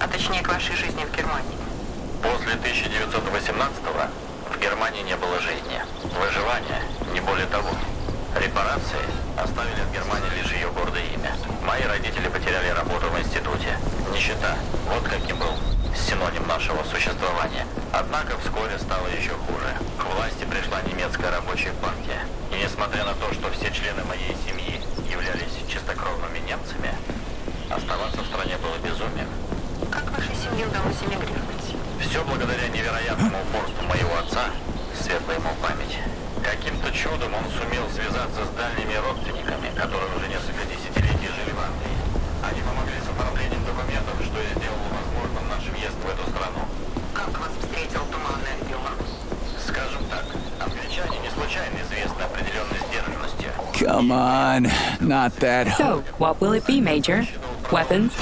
а точнее к вашей жизни в Германии? После 1918-го в Германии не было жизни. Выживания, не более того. Репарации оставили в Германии лишь ее гордое имя. Мои родители потеряли работу в институте. Нищета. Вот каким был синоним нашего существования. Однако вскоре стало еще хуже. К власти пришла немецкая рабочая партия. И несмотря на то, что все члены моей семьи являлись чистокровными немцами, оставаться в стране было безумием. Как вашей семье удалось эмигрировать? Все благодаря невероятному упорству моего отца, светлая ему память. Каким-то чудом он сумел связаться с дальними родственниками, которые уже несколько десятилетий жили в Англии. Они помогли с оформлением документов, что и сделало возможным наш въезд в эту страну. Как вас встретил туманный ангел? Скажем так, англичане не случайно известны определенной сдержанностью. Come on, not that. So, what will it be, Major? Weapons?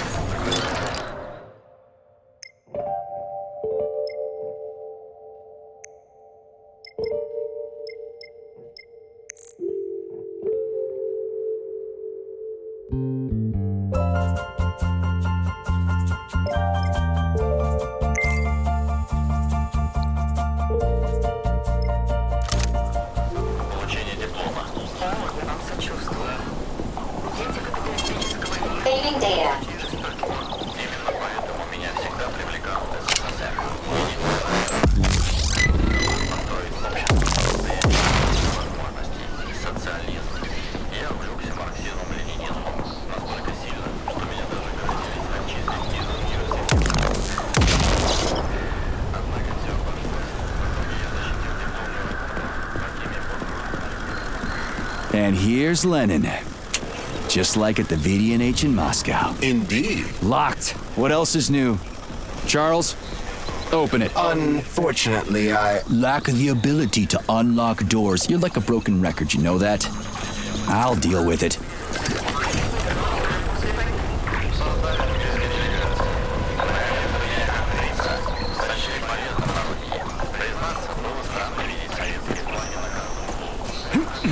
Получение диплома. О, я вам сочувствую. Дети капиталистического мира Saving data. Именно поэтому меня всегда привлекал СССР. Построить общество состояние возможностей и социализм. Я увлекся марксизмом, ленинизмом настолько сильно, что меня даже грозились отчислить из университета. Однако все обошлось. Я защитил дипломную работу по теме And here's Lenin. Just like at the VDNH in Moscow. Indeed. Locked. What else is new? Charles, open it. Unfortunately, Lack of the ability to unlock doors. You're like a broken record, you know that? I'll deal with it. сочли полезным народнее. Признаться, было странно видеть советские флаги на каждом.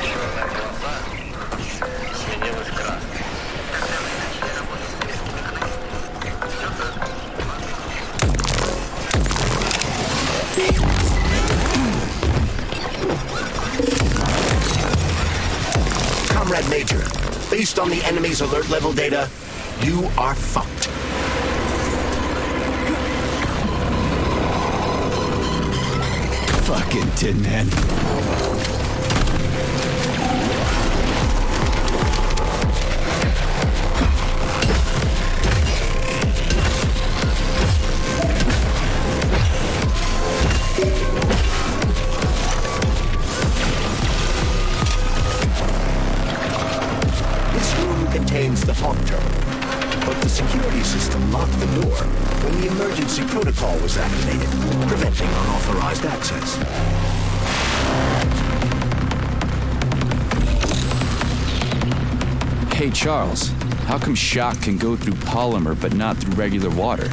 Черная полоса сменилась красной. когда вы начали работать с республиканами. Все так. Comrade Major, based on the enemy's alert level data, you are fucked. Fucking Tin Man. This room contains the hawk terminal, but the security system locked the door when the emergency protocol was activated, preventing unauthorized access. Hey, Charles, how come shock can go through polymer but not through regular water?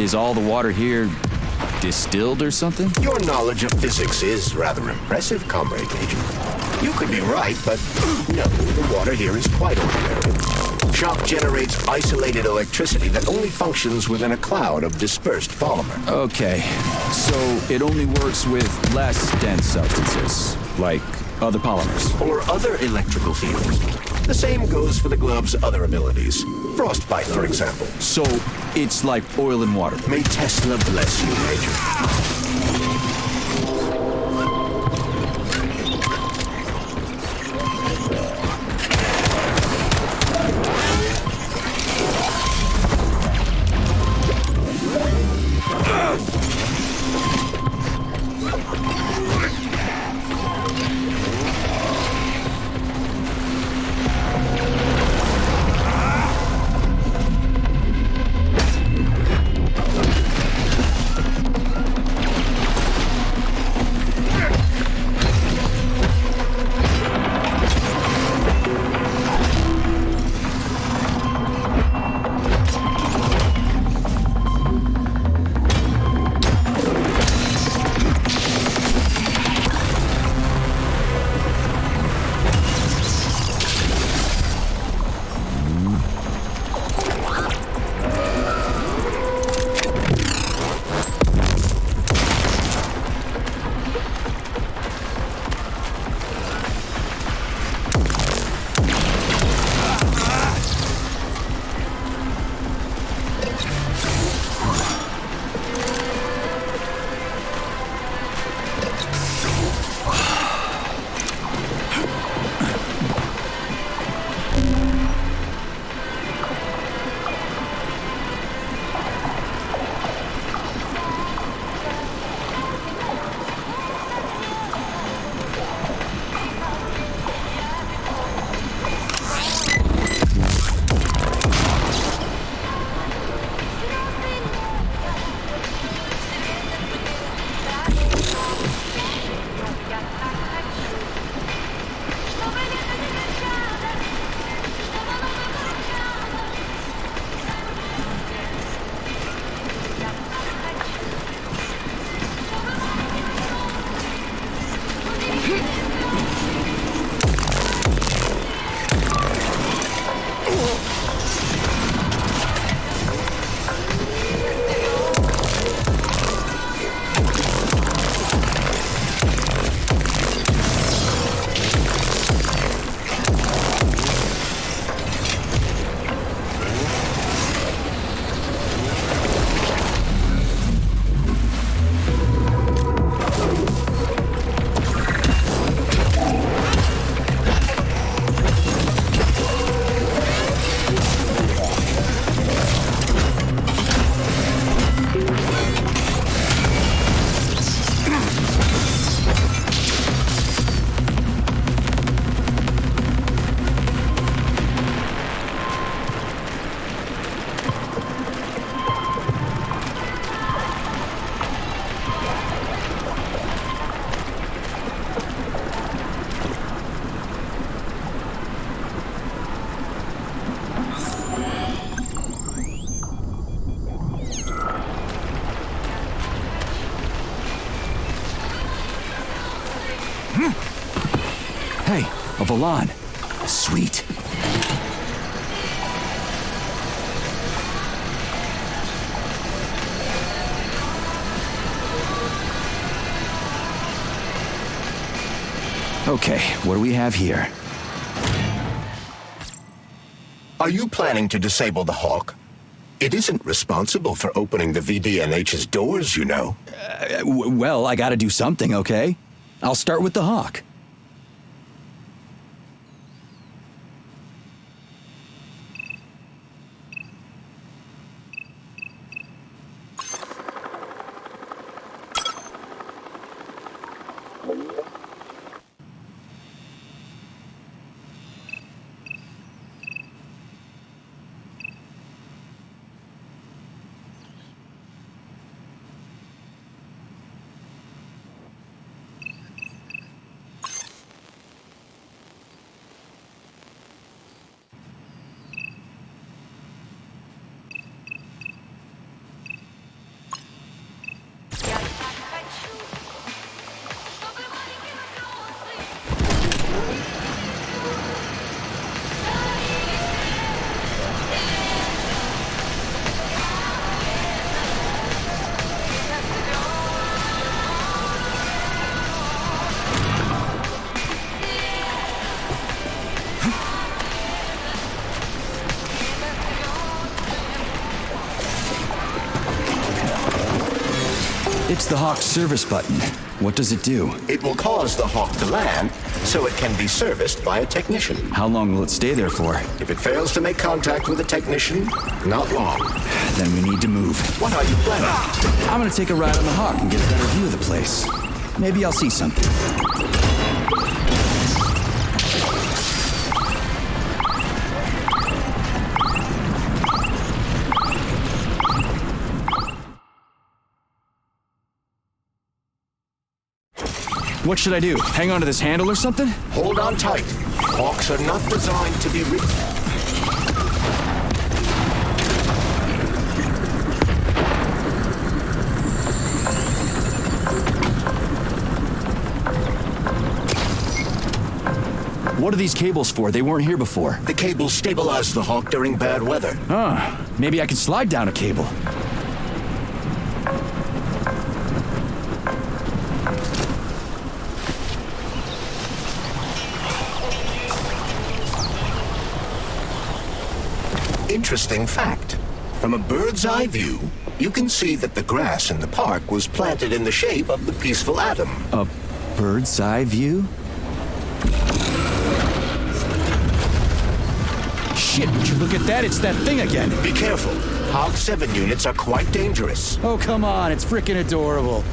Is all the water here distilled or something? Your knowledge of physics is rather impressive, Comrade Major. You could be right, but no, the water here is quite ordinary. Shock generates isolated electricity that only functions within a cloud of dispersed polymer. Okay, so it only works with less dense substances, like other polymers. Or other electrical fields. The same goes for the globe's other abilities. Frostbite, for example. So it's like oil and water. May Tesla bless you, Major. Hey, a Valan. Sweet. Okay, what do we have here? Are you planning to disable the Hawk? It isn't responsible for opening the VDNH's doors, you know. Well, I gotta do something, okay? I'll start with the Hawk. Я так хочу, чтобы маленький взрослый. It's the Hawk service button. What does it do? It will cause the Hawk to land, so it can be serviced by a technician. How long will it stay there for? If it fails to make contact with a technician, not long. Then we need to move. What are you planning? I'm gonna take a ride on the Hawk and get a better view of the place. Maybe I'll see something. What should I do? Hang on to this handle or something? Hold on tight. Hawks are not designed to be What are these cables for? They weren't here before. The cables stabilize the Hawk during bad weather. Maybe I can slide down a cable. Interesting fact. From a bird's eye view, you can see that the grass in the park was planted in the shape of the peaceful atom. A bird's eye view? Shit, would you look at that? It's that thing again. Be careful. Hawk 7 units are quite dangerous. Oh, come on. It's freaking adorable.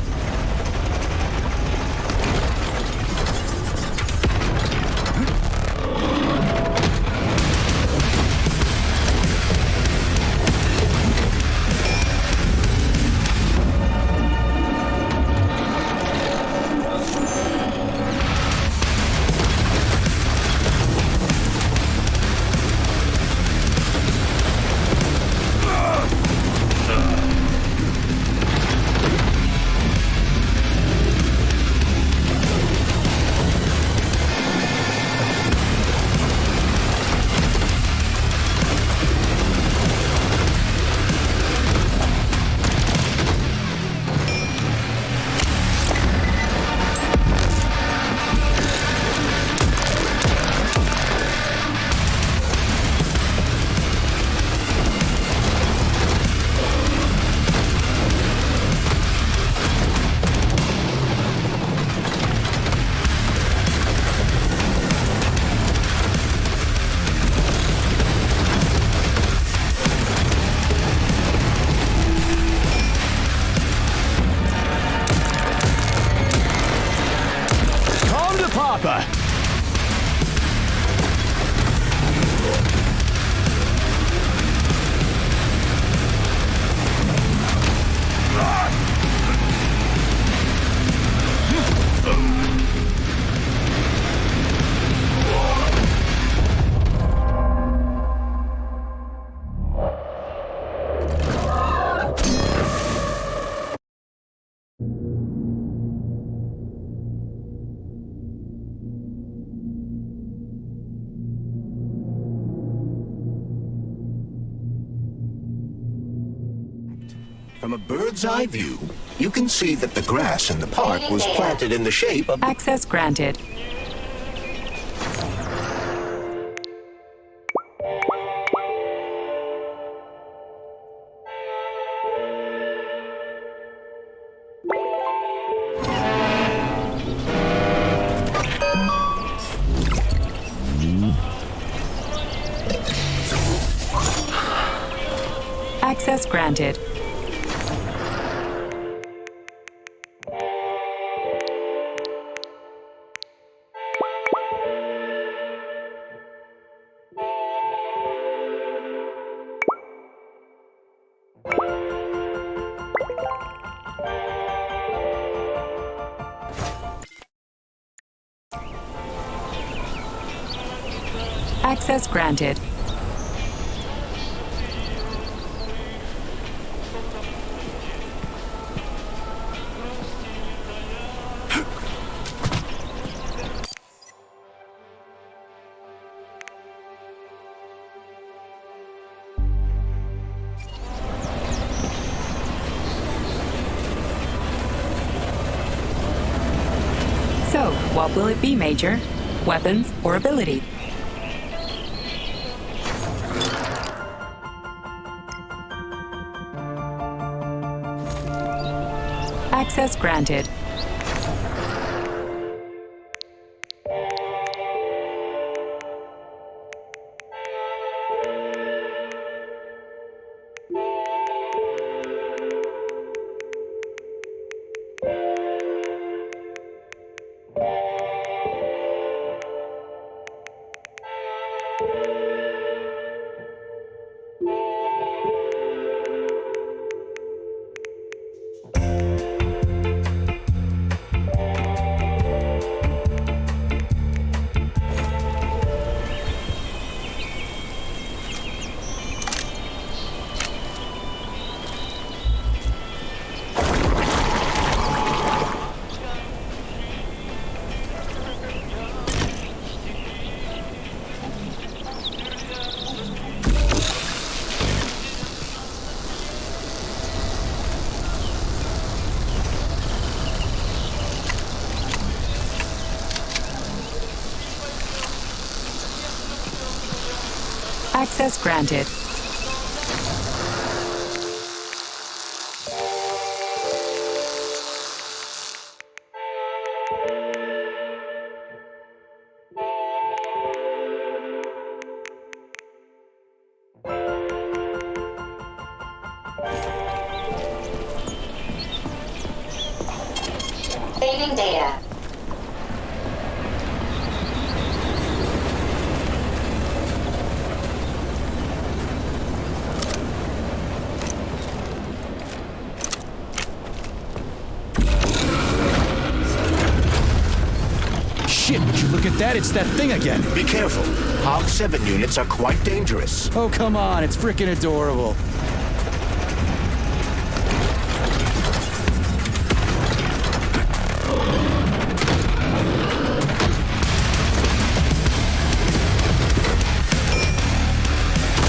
Papa! From a bird's eye view, you can see that the grass in the park was planted in the shape of... Access granted. Access granted. Access granted. So, what will it be, Major? Weapons or ability? Access granted. Access granted. Saving data. Shit, would you look at that? It's that thing again. Be careful. Hog 7 units are quite dangerous. Oh, come on. It's freaking adorable.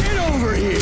Get over here.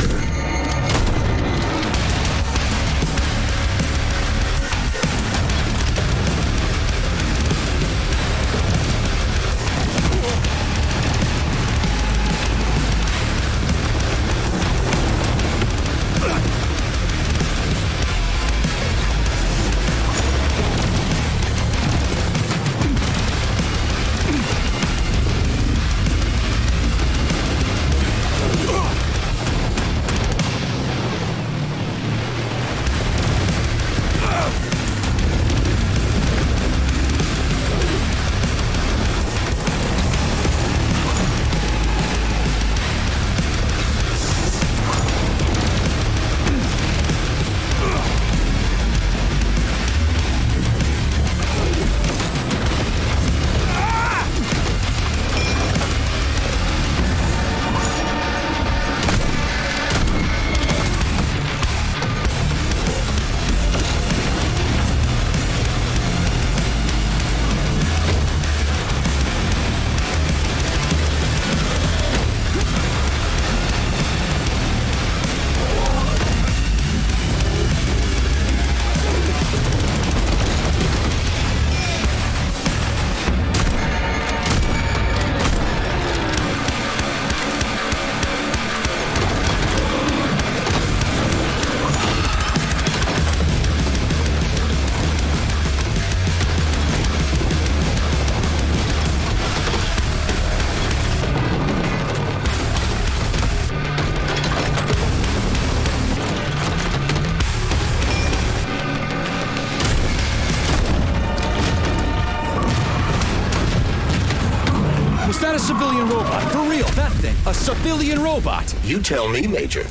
civilian robot. For real, that thing. A civilian robot. You tell me, Major.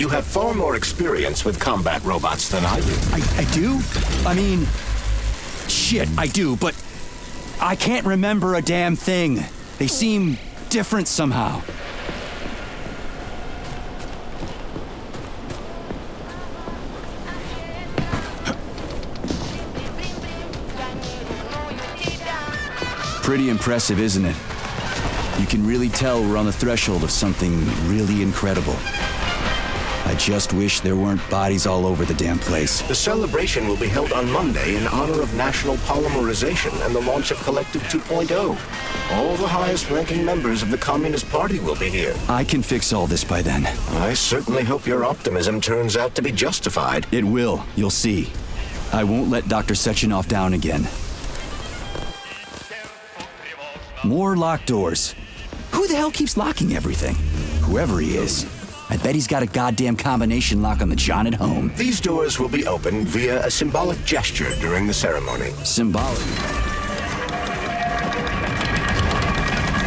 You have far more experience with combat robots than I do. I do? I mean, shit, I do, but I can't remember a damn thing. They seem different somehow. Pretty impressive, isn't it? You can really tell we're on the threshold of something really incredible. I just wish there weren't bodies all over the damn place. The celebration will be held on Monday in honor of National Polymerization and the launch of Collective 2.0. All the highest-ranking members of the Communist Party will be here. I can fix all this by then. I certainly hope your optimism turns out to be justified. It will, you'll see. I won't let Dr. Sechenov down again. More locked doors. Who the hell keeps locking everything? Whoever he is. I bet he's got a goddamn combination lock on the John at home. These doors will be opened via a symbolic gesture during the ceremony. Symbolic.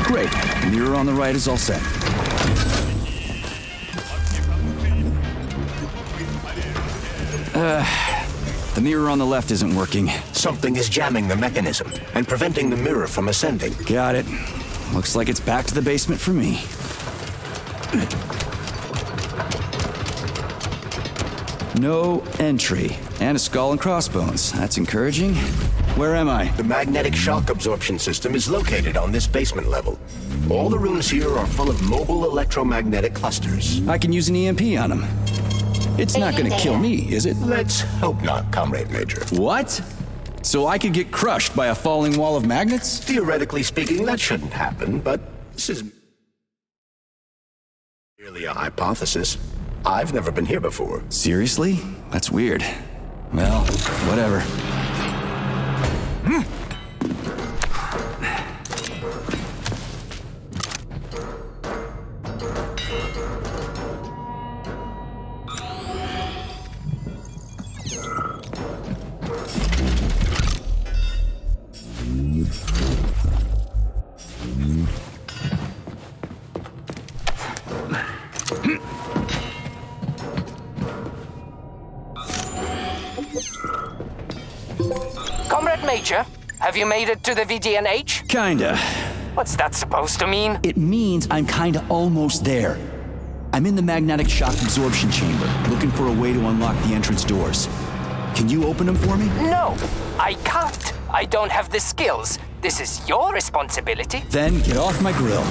Great. The mirror on the right is all set. The mirror on the left isn't working. Something is jamming the mechanism and preventing the mirror from ascending. Got it. Looks like it's back to the basement for me. No entry. And a skull and crossbones. That's encouraging. Where am I? The magnetic shock absorption system is located on this basement level. All the rooms here are full of mobile electromagnetic clusters. I can use an EMP on him. It's not gonna kill me, is it? Let's hope not, Comrade Major. What? So I could get crushed by a falling wall of magnets? Theoretically speaking, that shouldn't happen, but this is merely a hypothesis. I've never been here before. Seriously? That's weird. Well, whatever. Comrade Major, have you made it to the VDNH? Kinda. What's that supposed to mean? It means I'm kinda almost there. I'm in the magnetic shock absorption chamber, looking for a way to unlock the entrance doors. Can you open them for me? No, I can't. I don't have the skills. This is your responsibility. Then get off my grill.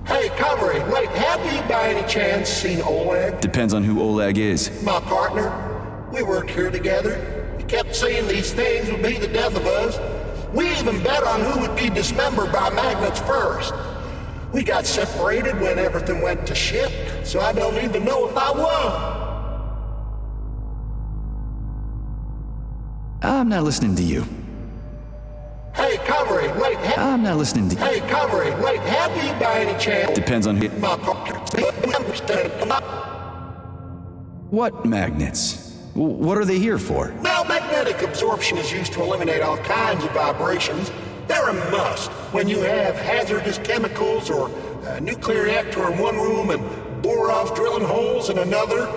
Hey, comrade, wait, have you by any chance seen Oleg, Depends on who Oleg is. my partner? We worked here together. He kept saying these things would be the death of us. We even bet on who would be dismembered by magnets first. We got separated when everything went to shit, so I don't even know if I won. I'm not listening to you. Hey, comrade, wait, I'm not listening to you. Hey, comrade, wait, have you by any chance Depends on who. my partner? What magnets? What are they here for? Well, magnetic absorption is used to eliminate all kinds of vibrations. They're a must when you have hazardous chemicals or a nuclear reactor in one room and Borov's drilling holes in another.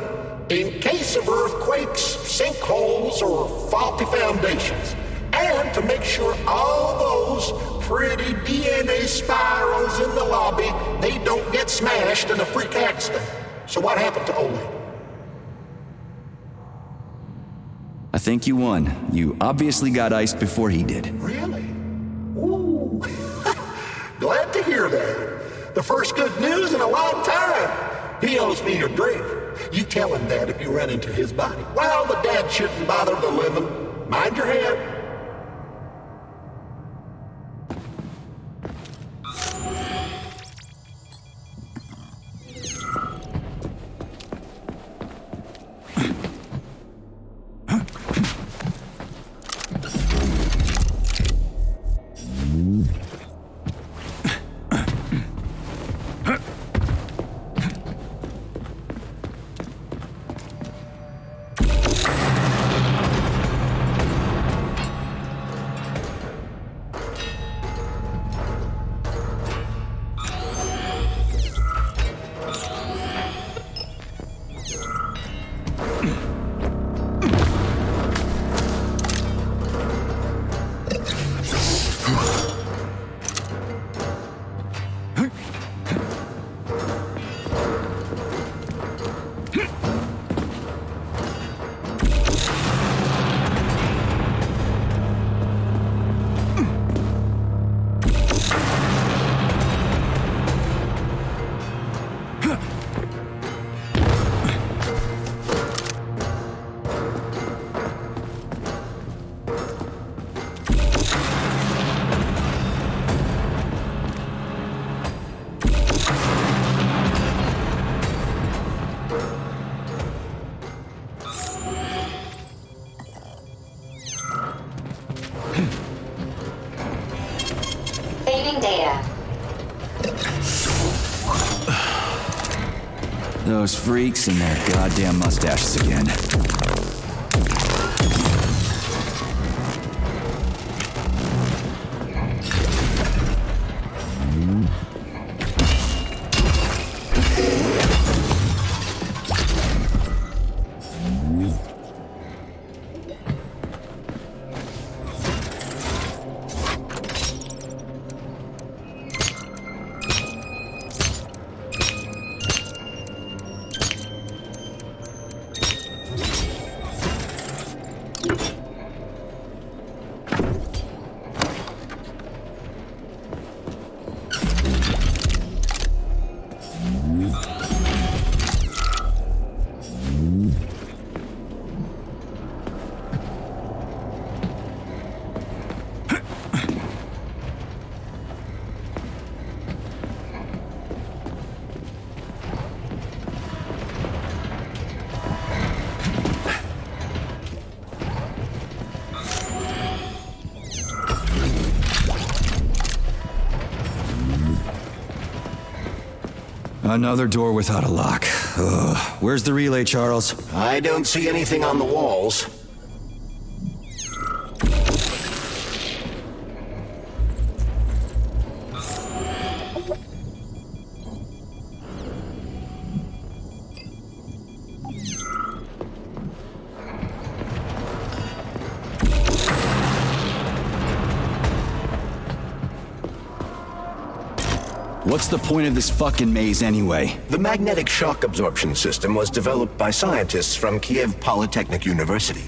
In case of earthquakes, sinkholes, or faulty foundations. And to make sure all those pretty DNA spirals in the lobby, they don't get smashed in a freak accident. So what happened to Oleg? I think you won. You obviously got iced before he did. Really? Ooh. Glad to hear that. The first good news in a long time. He owes me a drink. You tell him that if you run into his body. Well, the dad shouldn't bother the living. Mind your head. Those freaks and their goddamn mustaches again. Another door without a lock. Ugh. Where's the relay, Charles? I don't see anything on the walls. What's the point of this fucking maze anyway? The magnetic shock absorption system was developed by scientists from Kiev Polytechnic University.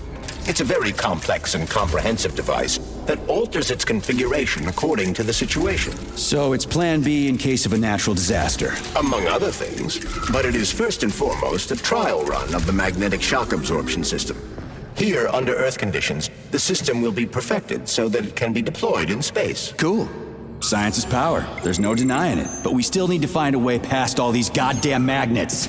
It's a very complex and comprehensive device that alters its configuration according to the situation. So it's plan B in case of a natural disaster. Among other things, but it is first and foremost a trial run of the magnetic shock absorption system. Here, under Earth conditions, the system will be perfected so that it can be deployed in space. Cool. Science is power. There's no denying it. But we still need to find a way past all these goddamn magnets.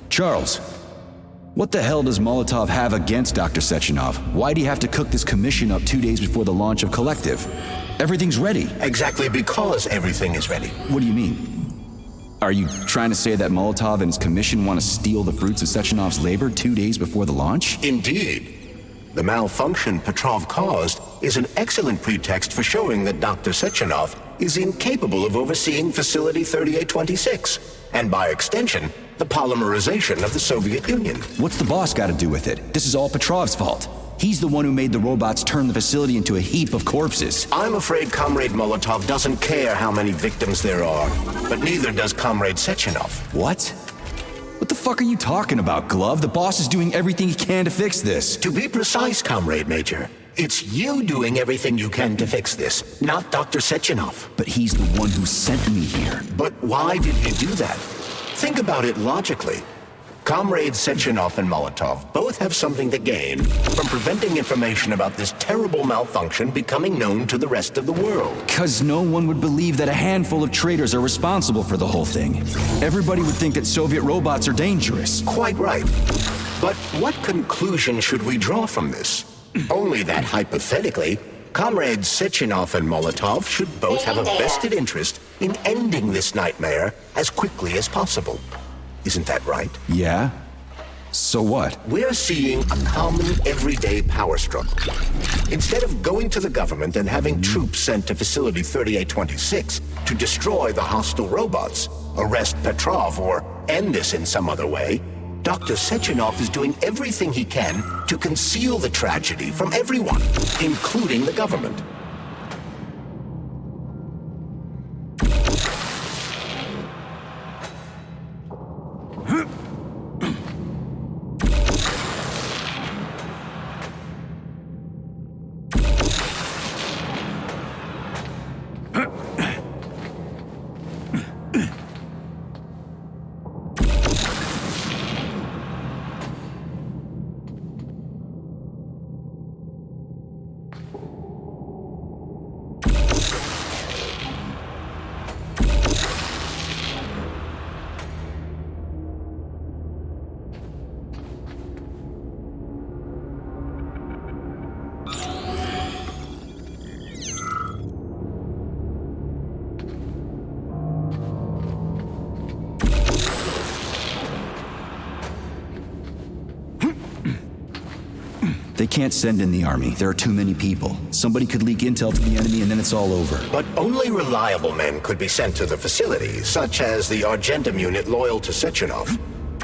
Charles, what the hell does Molotov have against Dr. Sechenov? Why'd he have to cook this commission up 2 days before the launch of Collective? Everything's ready. Exactly because everything is ready. What do you mean? Are you trying to say that Molotov and his commission want to steal the fruits of Sechenov's labor 2 days before the launch? Indeed. The malfunction Petrov caused is an excellent pretext for showing that Dr. Sechenov is incapable of overseeing Facility 3826, and by extension, the polymerization of the Soviet Union. What's the boss got to do with it? This is all Petrov's fault. He's the one who made the robots turn the facility into a heap of corpses. I'm afraid Comrade Molotov doesn't care how many victims there are, but neither does Comrade Sechenov. What? What the fuck are you talking about, Glove? The boss is doing everything he can to fix this. To be precise, Comrade Major, it's you doing everything you can to fix this, not Dr. Sechenov. But he's the one who sent me here. But why did he do that? Think about it logically. Comrades Sechenov and Molotov both have something to gain from preventing information about this terrible malfunction becoming known to the rest of the world. Because no one would believe that a handful of traitors are responsible for the whole thing. Everybody would think that Soviet robots are dangerous. Quite right. But what conclusion should we draw from this? Only that hypothetically, Comrades Sechenov and Molotov should both have a vested interest in ending this nightmare as quickly as possible. Isn't that right? Yeah? So what? We're seeing a common, everyday power struggle. Instead of going to the government and having troops sent to Facility 3826 to destroy the hostile robots, arrest Petrov, or end this in some other way, Dr. Sechenov is doing everything he can to conceal the tragedy from everyone, including the government. They can't send in the army. There are too many people. Somebody could leak intel to the enemy and then it's all over. But only reliable men could be sent to the facility, such as the Argentum unit loyal to Sechenov.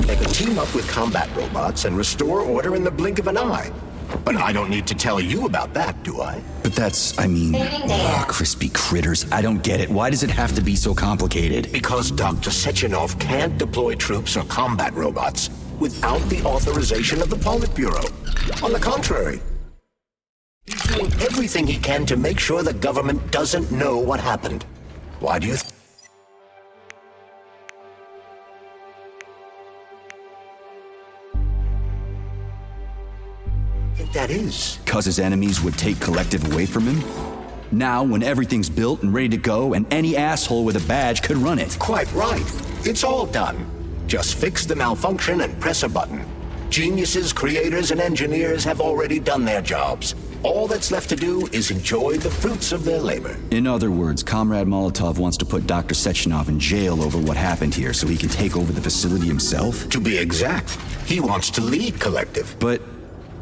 They could team up with combat robots and restore order in the blink of an eye. But I don't need to tell you about that, do I? But that's, crispy critters. I don't get it. Why does it have to be so complicated? Because Dr. Sechenov can't deploy troops or combat robots without the authorization of the Politburo. On the contrary, he's doing everything he can to make sure the government doesn't know what happened. Why do you think that is? Because his enemies would take Collective away from him? Now, when everything's built and ready to go, and any asshole with a badge could run it. Quite right. It's all done. Just fix the malfunction and press a button. Geniuses, creators, and engineers have already done their jobs. All that's left to do is enjoy the fruits of their labor. In other words, Comrade Molotov wants to put Dr. Sechenov in jail over what happened here so he can take over the facility himself? To be exact, he wants to lead Collective. But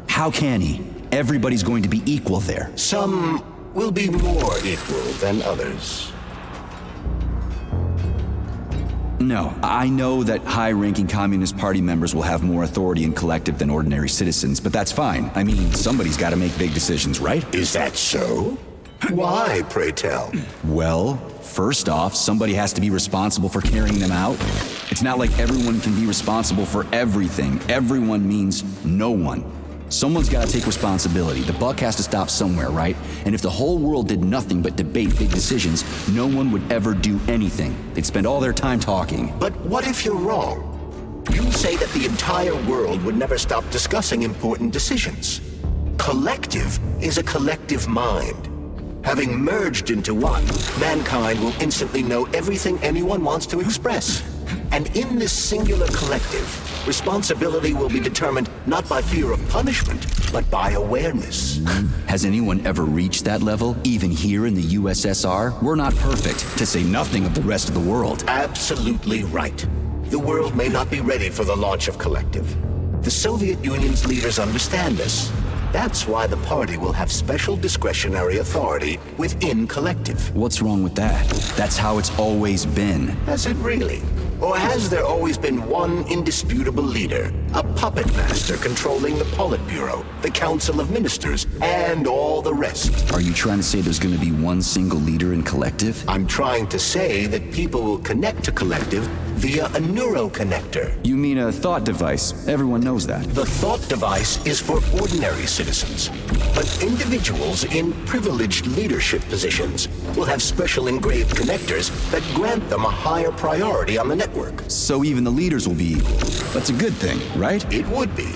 how can he? Everybody's going to be equal there. Some will be more equal than others. No, I know that high-ranking Communist Party members will have more authority in Collective than ordinary citizens, but that's fine. I mean, somebody's got to make big decisions, right? Is that so? Why, pray tell? Well, first off, somebody has to be responsible for carrying them out. It's not like everyone can be responsible for everything. Everyone means no one. Someone's got to take responsibility. The buck has to stop somewhere, right? And if the whole world did nothing but debate big decisions, no one would ever do anything. They'd spend all their time talking. But what if you're wrong? You say that the entire world would never stop discussing important decisions. Collective is a collective mind. Having merged into one, mankind will instantly know everything anyone wants to express. And in this singular collective, responsibility will be determined not by fear of punishment, but by awareness. Has anyone ever reached that level? Even here in the USSR? We're not perfect, to say nothing of the rest of the world. Absolutely right. The world may not be ready for the launch of Collective. The Soviet Union's leaders understand this. That's why the party will have special discretionary authority within Collective. What's wrong with that? That's how it's always been. Has it really? Or has there always been one indisputable leader, a puppet master controlling the Politburo, the Council of Ministers, and all the rest? Are you trying to say there's gonna be one single leader in Collective? I'm trying to say that people will connect to Collective via a neuroconnector. You mean a thought device. Everyone knows that. The thought device is for ordinary citizens, but individuals in privileged leadership positions will have special engraved connectors that grant them a higher priority on the network. So even the leaders will be equal. That's a good thing, right? It would be,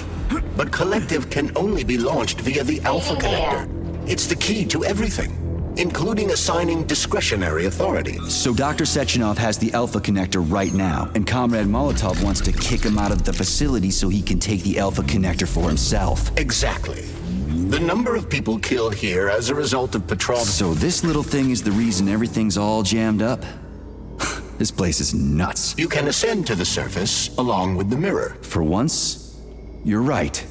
but Collective can only be launched via the Alpha Connector. It's the key to everything, including assigning discretionary authority. So Dr. Sechenov has the Alpha Connector right now, and Comrade Molotov wants to kick him out of the facility so he can take the Alpha Connector for himself. Exactly. The number of people killed here as a result of Petrov's... So this little thing is the reason everything's all jammed up? This place is nuts. You can ascend to the surface along with the mirror. For once, you're right.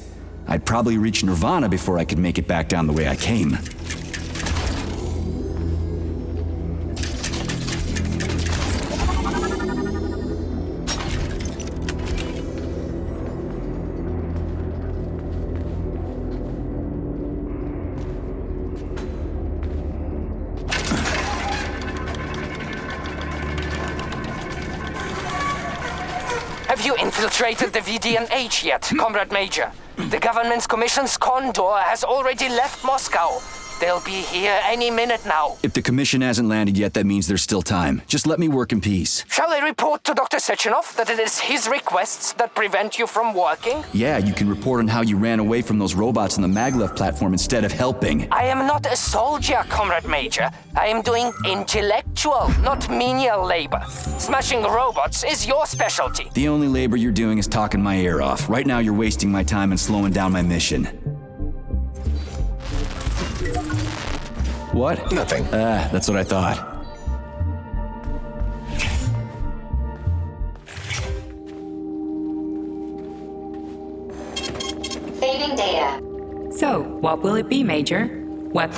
I'd probably reach Nirvana before I could make it back down the way I came. Have you infiltrated the VDNH yet, Comrade Major? The government's commission's Condor has already left Moscow. They'll be here any minute now. If the commission hasn't landed yet, that means there's still time. Just let me work in peace. Shall I report to Dr. Sechenov that it is his requests that prevent you from working? Yeah, you can report on how you ran away from those robots on the Maglev platform instead of helping. I am not a soldier, Comrade Major. I am doing intellectual, not menial labor. Smashing robots is your specialty. The only labor you're doing is talking my ear off. Right now you're wasting my time and slowing down my mission. What? Nothing. That's what I thought. Saving data. So, what will it be, Major? What?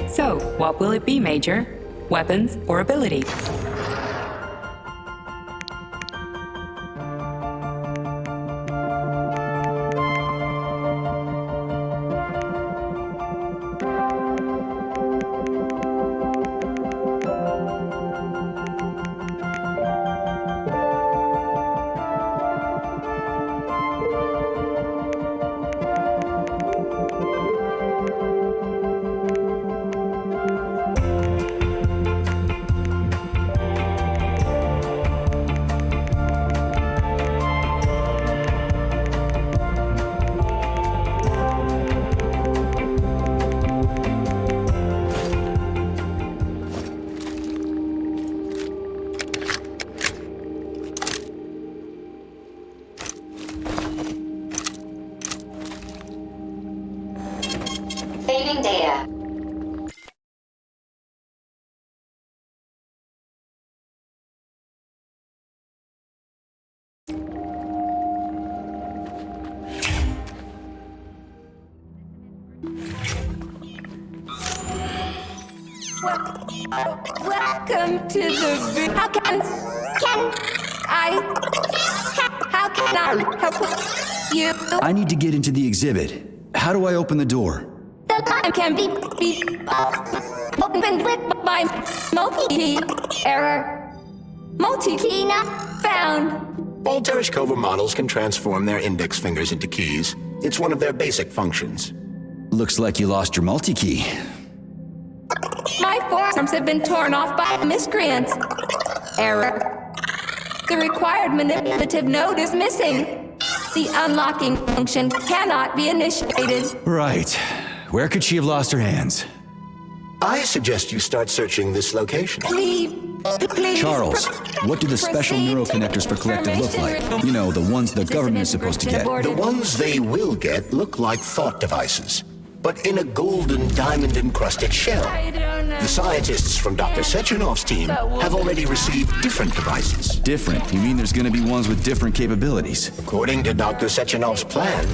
So, what will it be, Major? Weapons or ability? Welcome to the. How can I help you? I need to get into the exhibit. How do I open the door? The line can be opened with my multi-key error. Multi-key not found. All Tereshkova models can transform their index fingers into keys. It's one of their basic functions. Looks like you lost your multi-key. My forearms have been torn off by miscreants. Error. The required manipulative node is missing. The unlocking function cannot be initiated. Right. Where could she have lost her hands? I suggest you start searching this location. Please. Charles, what do the special neuroconnectors for Collective look like? You know, the ones the government is supposed to get. The ones they will get look like thought devices, but in a golden diamond-encrusted shell. The scientists from Dr. Sechenov's team have already received different devices. Different? You mean there's gonna be ones with different capabilities? According to Dr. Sechenov's plan,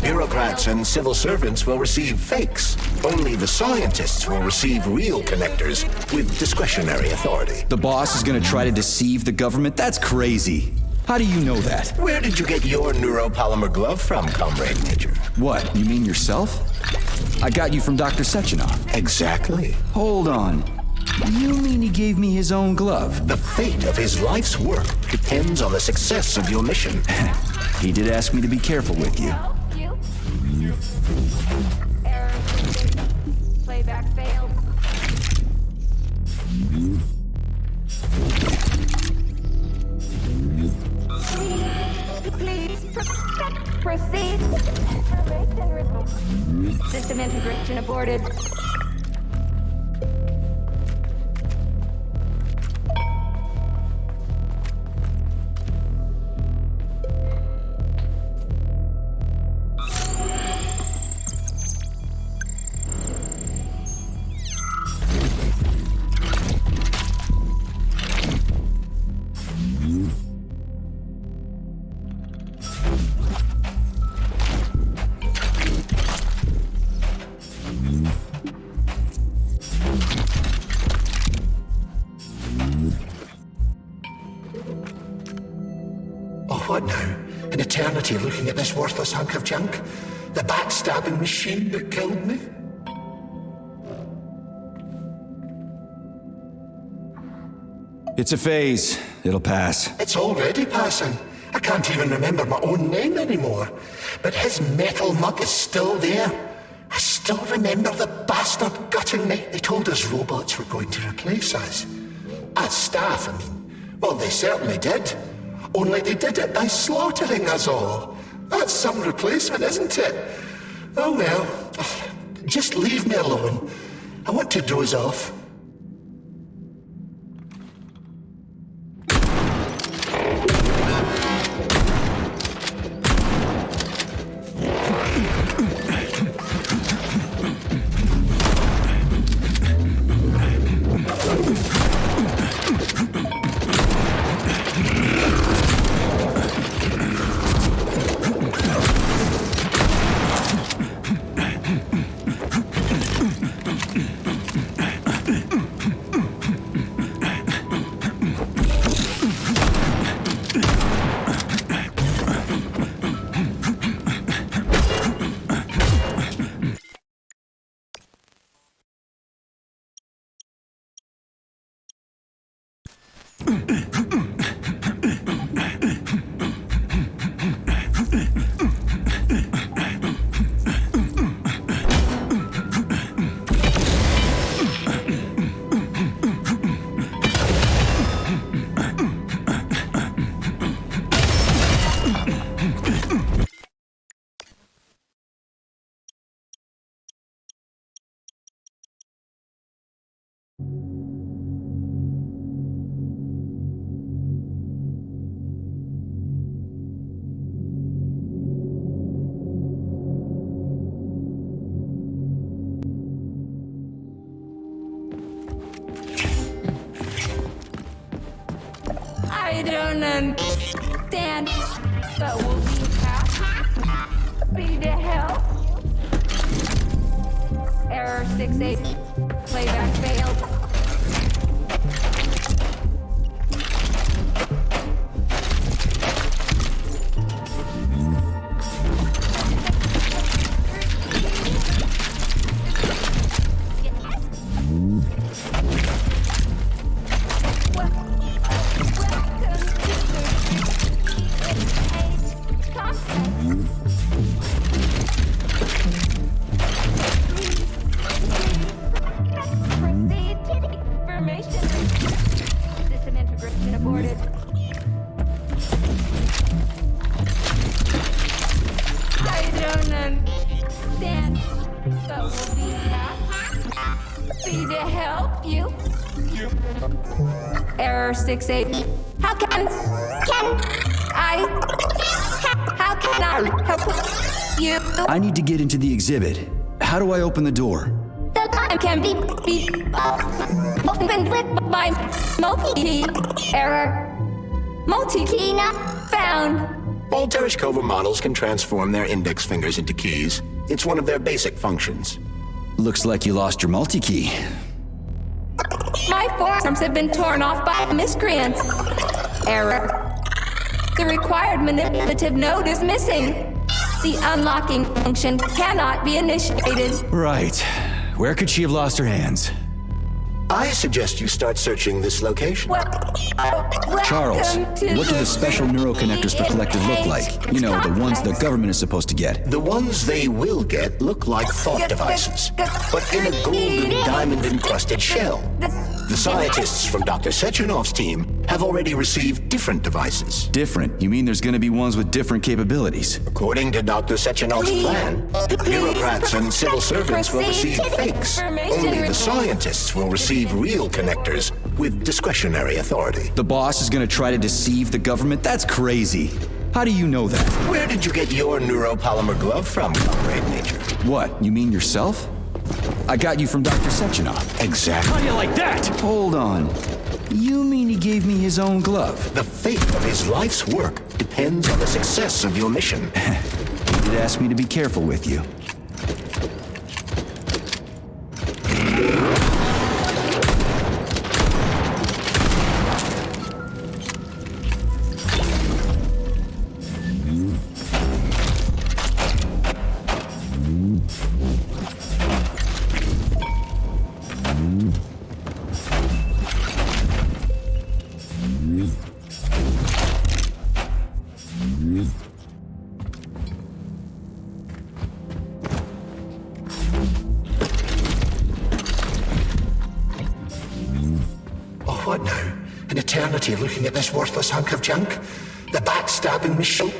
bureaucrats and civil servants will receive fakes. Only the scientists will receive real connectors with discretionary authority. The boss is gonna try to deceive the government? That's crazy. How do you know that? Where did you get your neuropolymer glove from, Comrade Major? What, you mean yourself? I got you from Dr. Sechenov. Exactly. Hold on. You mean he gave me his own glove? The fate of his life's work depends on the success of your mission. He did ask me to be careful with you. Error. Playback failed. Please proceed. System integration aborted. What now? An eternity looking at this worthless hunk of junk? The backstabbing machine that killed me? It's a phase. It'll pass. It's already passing. I can't even remember my own name anymore. But his metal mug is still there. I still remember the bastard gutting me. They told us robots were going to replace us. As staff, I mean. Well, they certainly did. Only they did it by slaughtering us all. That's some replacement, isn't it? Oh well. Just leave me alone. I want to doze off. I don't understand, but we'll be happy to help. Error 68. Playback failed. Error 68. How can I help you? I need to get into the exhibit. How do I open the door? The line can be opened with my multi-key. Error. Multi-key not found. All Tereshkova models can transform their index fingers into keys. It's one of their basic functions. Looks like you lost your multi-key. My forearms have been torn off by miscreants. Error. The required manipulative node is missing. The unlocking function cannot be initiated. Right. Where could she have lost her hands? I suggest you start searching this location. Charles, what do the special neuroconnectors for Collective look like? You know, the ones the government is supposed to get. The ones they will get look like thought devices, but in a golden diamond-encrusted shell. The scientists from Dr. Sechenov's team have already received different devices. Different? You mean there's gonna be ones with different capabilities? According to Dr. Sechenov's plan, bureaucrats and civil servants will receive fakes. Only the scientists will receive real connectors with discretionary authority. The boss is gonna try to deceive the government? That's crazy. How do you know that? Where did you get your neuropolymer glove from, Comrade Major? What, you mean yourself? I got you from Dr. Sechenov. Exactly. How do you like that? Hold on. You mean he gave me his own glove? The fate of his life's work depends on the success of your mission. He did ask me to be careful with you. What now? An eternity looking at this worthless hunk of junk? The backstabbing machine?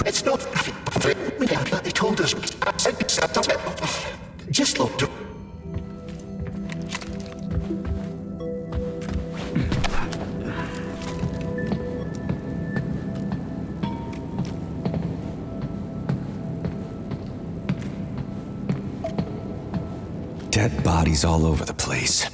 It's not... They told us... Just look... Dead bodies all over the place.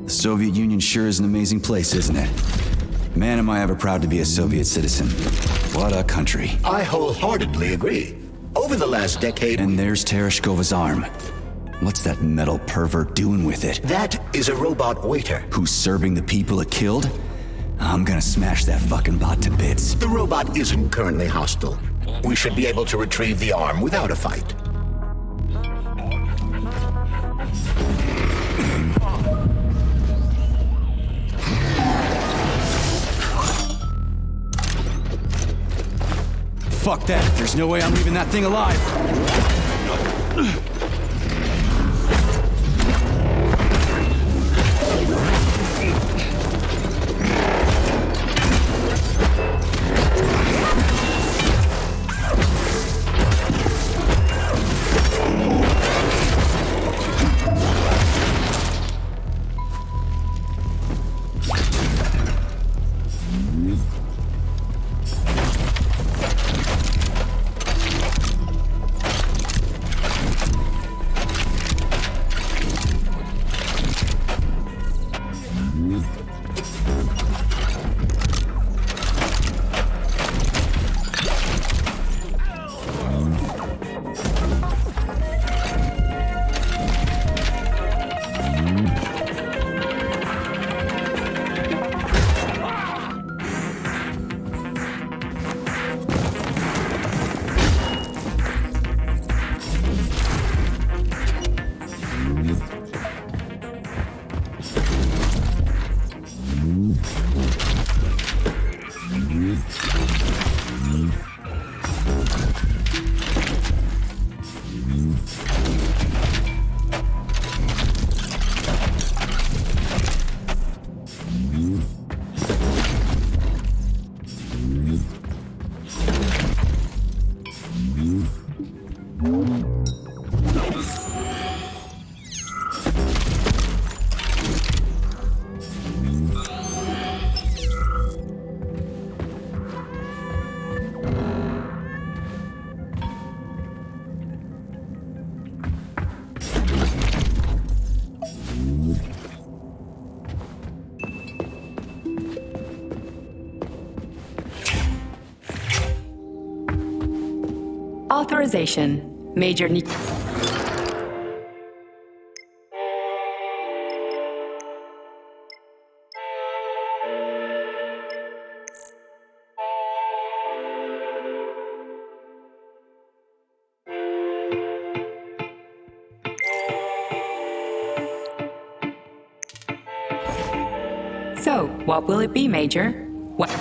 The Soviet Union sure is an amazing place, isn't it? Man, am I ever proud to be a Soviet citizen. What a country. I wholeheartedly agree. Over the last decade... And there's Tereshkova's arm. What's that metal pervert doing with it? That is a robot waiter. Who's serving the people it killed? I'm gonna smash that fucking bot to bits. The robot isn't currently hostile. We should be able to retrieve the arm without a fight. Fuck that. There's no way I'm leaving that thing alive. Authorization. Major need. So, what will it be, Major? What?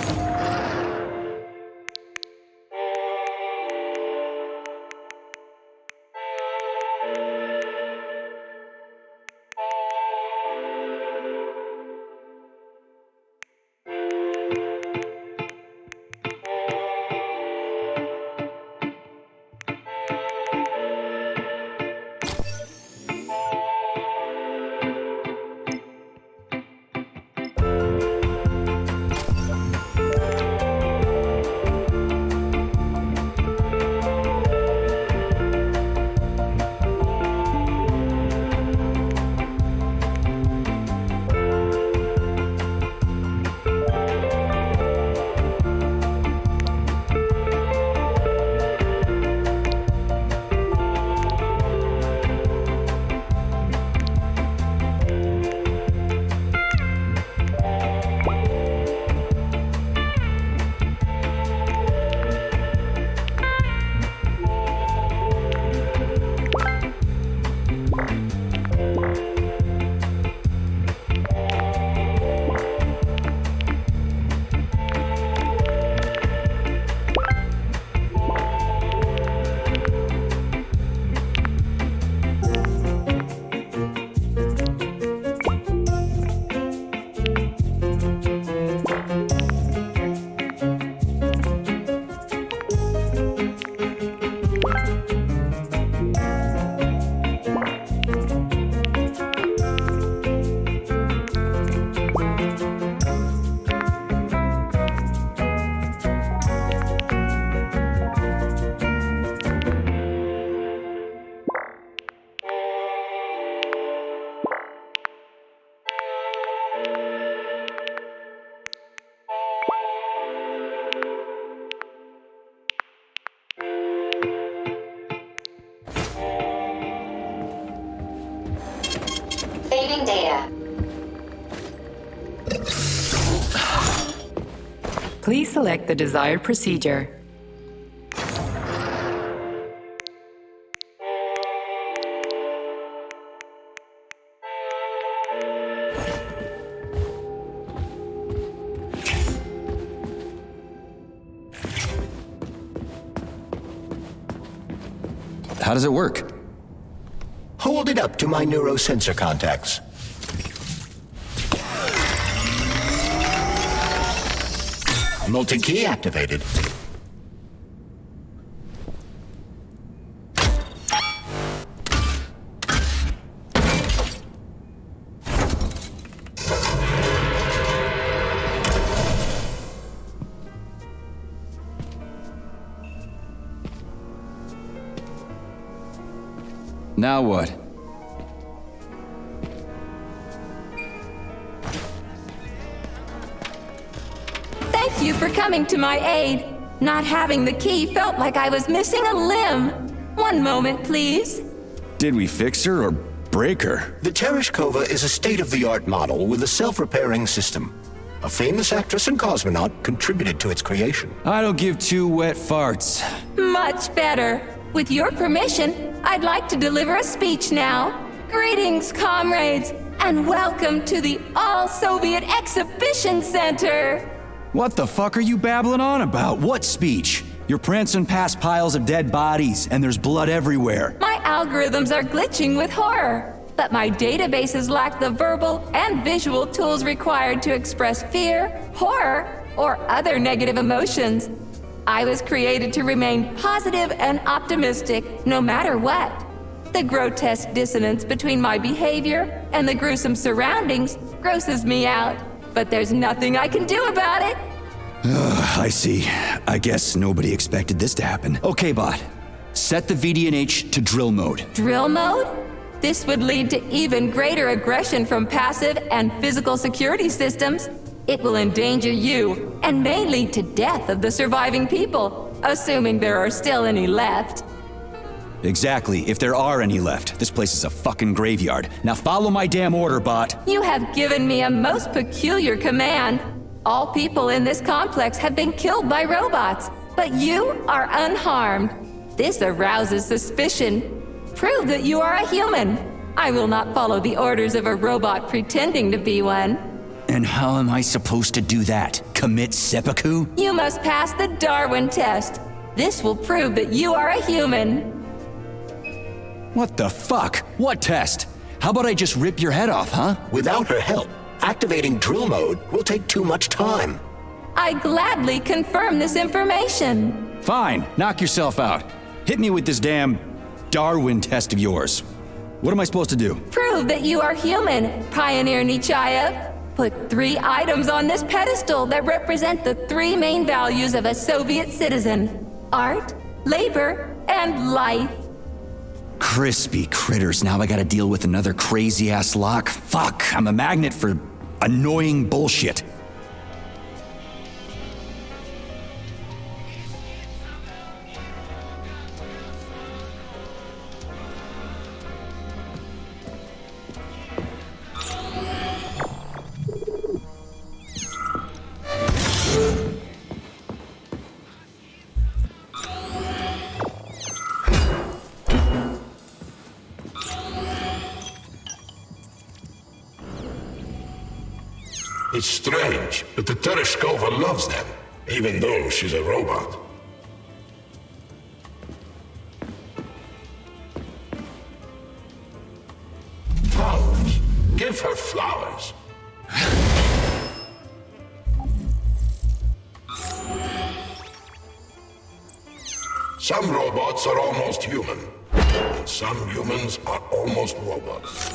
Saving data. Please select the desired procedure. How does it work? Hold it up to my neurosensor contacts. Multi-key activated. Now what? Thank you for coming to my aid. Not having the key felt like I was missing a limb. One moment, please. Did we fix her or break her? The Tereshkova is a state-of-the-art model with a self-repairing system. A famous actress and cosmonaut contributed to its creation. I don't give two wet farts. Much better. With your permission, I'd like to deliver a speech now. Greetings, comrades, and welcome to the All-Soviet Exhibition Center. What the fuck are you babbling on about? What speech? You're prancing past piles of dead bodies, and there's blood everywhere. My algorithms are glitching with horror, but my databases lack the verbal and visual tools required to express fear, horror, or other negative emotions. I was created to remain positive and optimistic, no matter what. The grotesque dissonance between my behavior and the gruesome surroundings grosses me out, but there's nothing I can do about it. I see. I guess nobody expected this to happen. Okay, bot. Set the VDNH to drill mode. Drill mode? This would lead to even greater aggression from passive and physical security systems. It will endanger you and may lead to death of the surviving people, assuming there are still any left. Exactly, if there are any left. This place is a fucking graveyard. Now follow my damn order, bot. You have given me a most peculiar command. All people in this complex have been killed by robots, but you are unharmed. This arouses suspicion. Prove that you are a human. I will not follow the orders of a robot pretending to be one. And how am I supposed to do that? Commit seppuku? You must pass the Darwin test. This will prove that you are a human. What the fuck? What test? How about I just rip your head off, huh? Without her help, activating drill mode will take too much time. I gladly confirm this information. Fine, knock yourself out. Hit me with this damn Darwin test of yours. What am I supposed to do? Prove that you are human, Pioneer Nechayev. Put 3 items on this pedestal that represent the 3 main values of a Soviet citizen: art, labor, and life. Crispy critters, now I gotta deal with another crazy-ass lock. Fuck, I'm a magnet for annoying bullshit. It's strange, but the Tereshkova loves them, even though she's a robot. Flowers. Give her flowers. Some robots are almost human, and some humans are almost robots.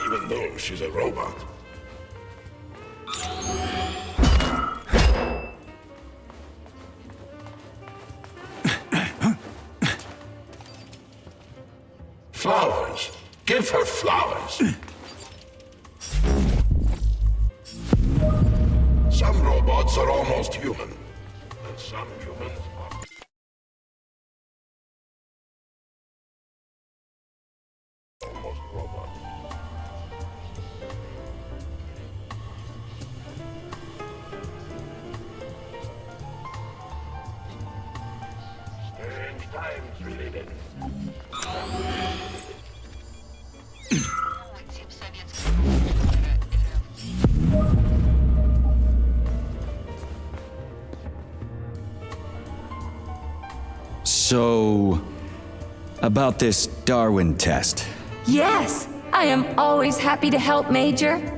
Even though she's a robot. Flowers. Give her flowers. Some robots are almost human, and some humans are almost robots. Strange times we live in. So, about this Darwin test. Yes, I am always happy to help, Major.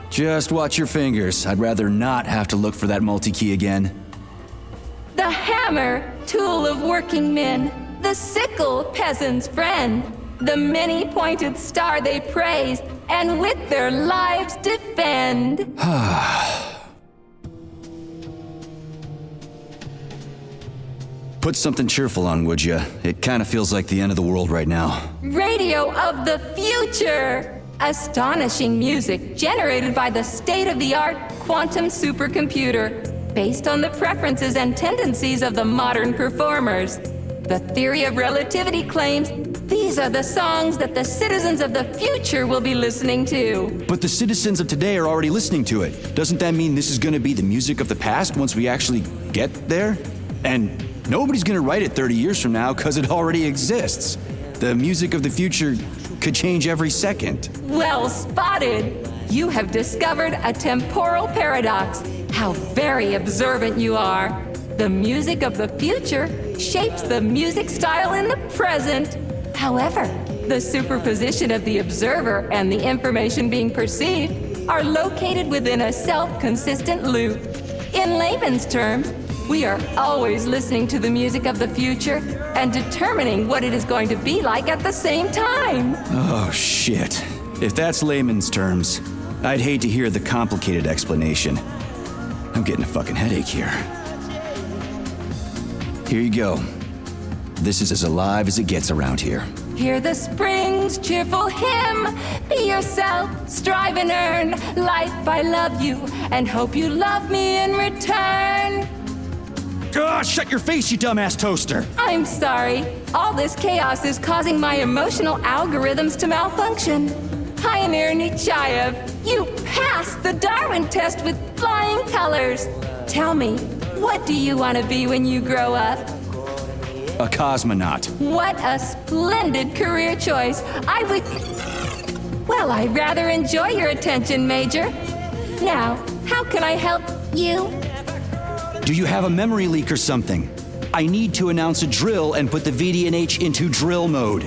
Just watch your fingers. I'd rather not have to look for that multi-key again. The hammer, tool of working men. The sickle, peasant's friend. The many-pointed star they praise, and with their lives defend. Put something cheerful on, would ya? It kind of feels like the end of the world right now. Radio of the future! Astonishing music generated by the state-of-the-art quantum supercomputer, based on the preferences and tendencies of the modern performers. The theory of relativity claims these are the songs that the citizens of the future will be listening to. But the citizens of today are already listening to it. Doesn't that mean this is gonna be the music of the past once we actually get there? And nobody's gonna write it 30 years from now because it already exists. The music of the future could change every second. Well spotted! You have discovered a temporal paradox. How very observant you are. The music of the future shapes the music style in the present. However, The superposition of the observer and the information being perceived are located within a self-consistent loop. In layman's terms, we are always listening to the music of the future and determining what it is going to be like at the same time. Oh, shit. If that's layman's terms, I'd hate to hear the complicated explanation. I'm getting a fucking headache here. Here you go. This is as alive as it gets around here. Hear the spring's cheerful hymn. Be yourself, strive and earn. Life, I love you, and hope you love me in return. Ah, shut your face, you dumbass toaster! I'm sorry. All this chaos is causing my emotional algorithms to malfunction. Pioneer Nechayev, you passed the Darwin test with flying colors. Tell me, what do you want to be when you grow up? A cosmonaut. What a splendid career choice. Well, I rather enjoy your attention, Major. Now, how can I help you? Do you have a memory leak or something? I need to announce a drill and put the VDNH into drill mode.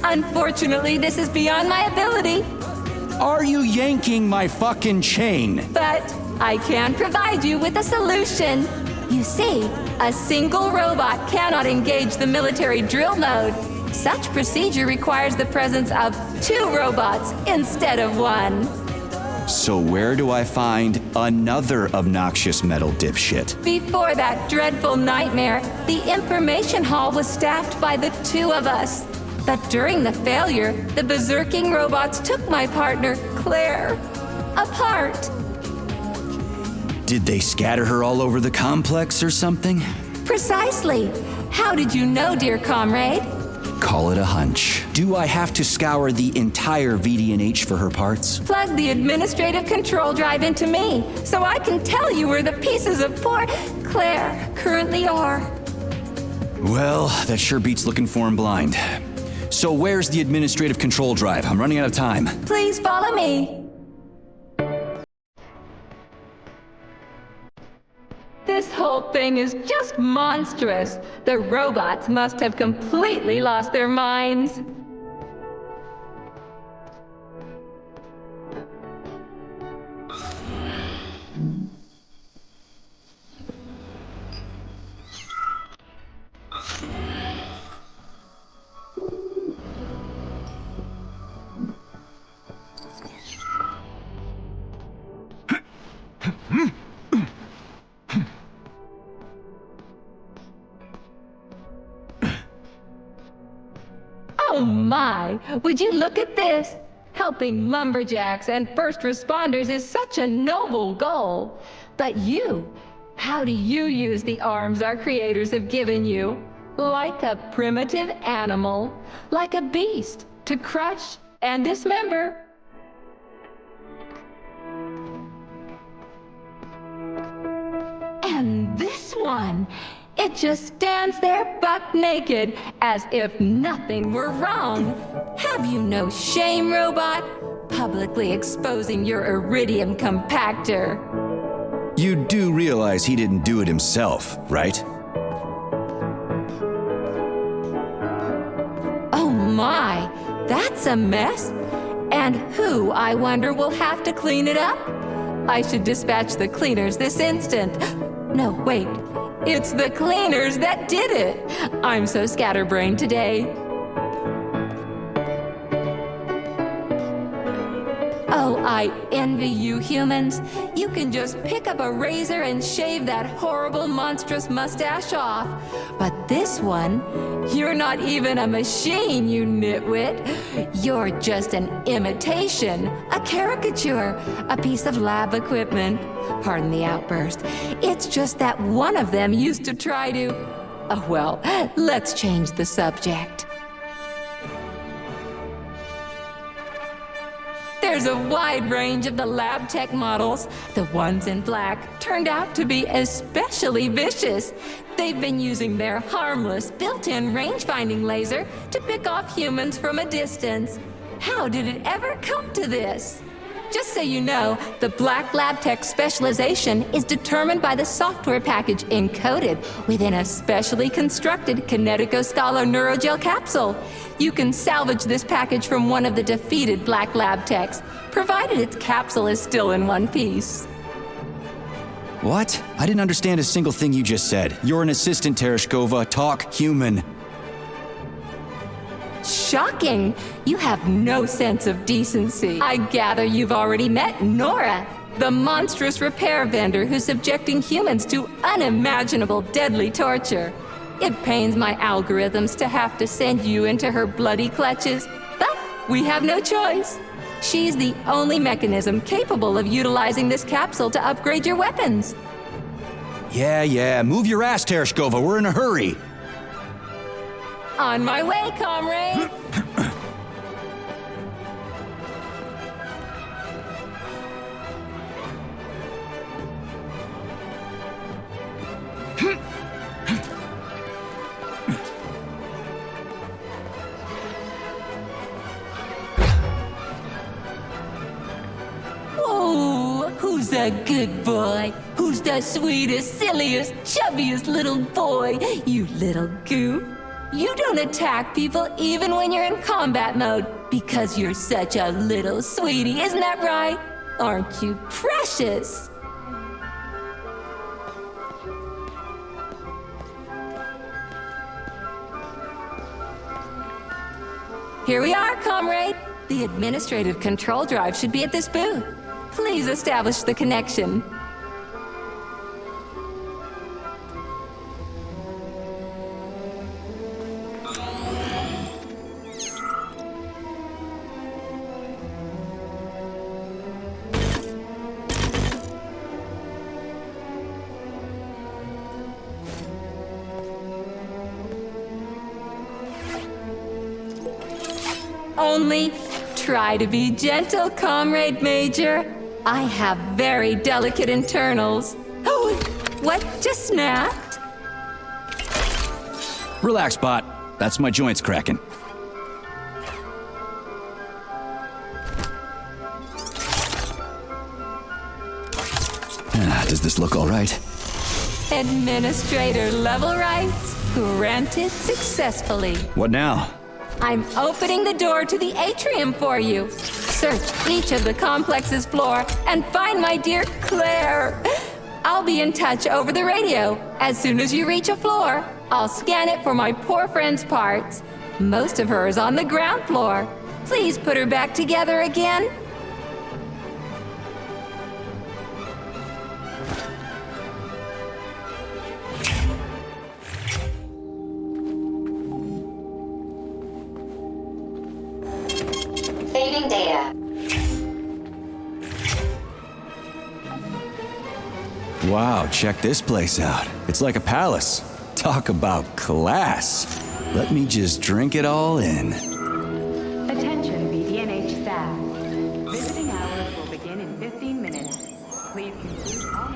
Unfortunately, this is beyond my ability, Are you yanking my fucking chain? but I can provide you with a solution. You see, a single robot cannot engage the military drill mode. Such procedure requires the presence of 2 robots instead of 1. So where do I find another obnoxious metal dipshit? Before that dreadful nightmare, the information hall was staffed by the 2 of us. But during the failure, the berserking robots took my partner, Claire, apart. Did they scatter her all over the complex or something? Precisely. How did you know, dear comrade? Call it a hunch. Do I have to scour the entire VDNH for her parts? Plug the administrative control drive into me, so I can tell you where the pieces of poor Claire currently are. Well, that sure beats looking for him blind. So where's the administrative control drive? I'm running out of time. Please follow me. This whole thing is just monstrous. The robots must have completely lost their minds. Oh my, would you look at this? Helping lumberjacks and first responders is such a noble goal. But you, how do you use the arms our creators have given you? Like a primitive animal, like a beast, to crush and dismember. And this one, it just stands there buck naked, as if nothing were wrong. Have you no shame, robot? Publicly exposing your iridium compactor. You do realize he didn't do it himself, right? Oh my, that's a mess. And who, I wonder, will have to clean it up? I should dispatch the cleaners this instant. No, wait. It's the cleaners that did it. I'm so scatterbrained today. Oh, I envy you humans. You can just pick up a razor and shave that horrible, monstrous mustache off. But this one, you're not even a machine, you nitwit. You're just an imitation, a caricature, a piece of lab equipment. Pardon the outburst. It's just that one of them used to try to... Oh, well, let's change the subject. There's a wide range of the lab tech models. The ones in black turned out to be especially vicious. They've been using their harmless, built-in range-finding laser to pick off humans from a distance. How did it ever come to this? just so you know, the Black Lab Tech specialization is determined by the software package encoded within a specially constructed Kinetico Scholar Neurogel capsule. You can salvage this package from one of the defeated Black Lab Techs, provided its capsule is still in one piece. What? I didn't understand a single thing you just said. You're an assistant, Tereshkova. Talk human. Shocking! You have no sense of decency. I gather you've already met Nora, the monstrous repair vendor who's subjecting humans to unimaginable deadly torture. It pains my algorithms to have to send you into her bloody clutches, but we have no choice. She's the only mechanism capable of utilizing this capsule to upgrade your weapons. Yeah, move your ass, Tereshkova. We're in a hurry. On my way, comrade! Oh, who's a good boy? Who's the sweetest, silliest, chubbiest little boy? You little goof. You don't attack people even when you're in combat mode because you're such a little sweetie, isn't that right? Aren't you precious? Here we are, comrade. The administrative control drive should be at this booth. Please establish the connection. Only try to be gentle, Comrade Major. I have very delicate internals. Oh, what just snapped? Relax, Bot. That's my joints cracking. Does this look all right? Administrator level rights granted successfully. What now? I'm opening the door to the atrium for you. Search each of the complex's floor and find my dear Claire. I'll be in touch over the radio. As soon as you reach a floor, I'll scan it for my poor friend's parts. Most of her is on the ground floor. Please put her back together again. Saving data. Wow, check this place out. It's like a palace. Talk about class. Let me just drink it all in. Attention, BDNH staff. Visiting hours will begin in 15 minutes. Please complete all...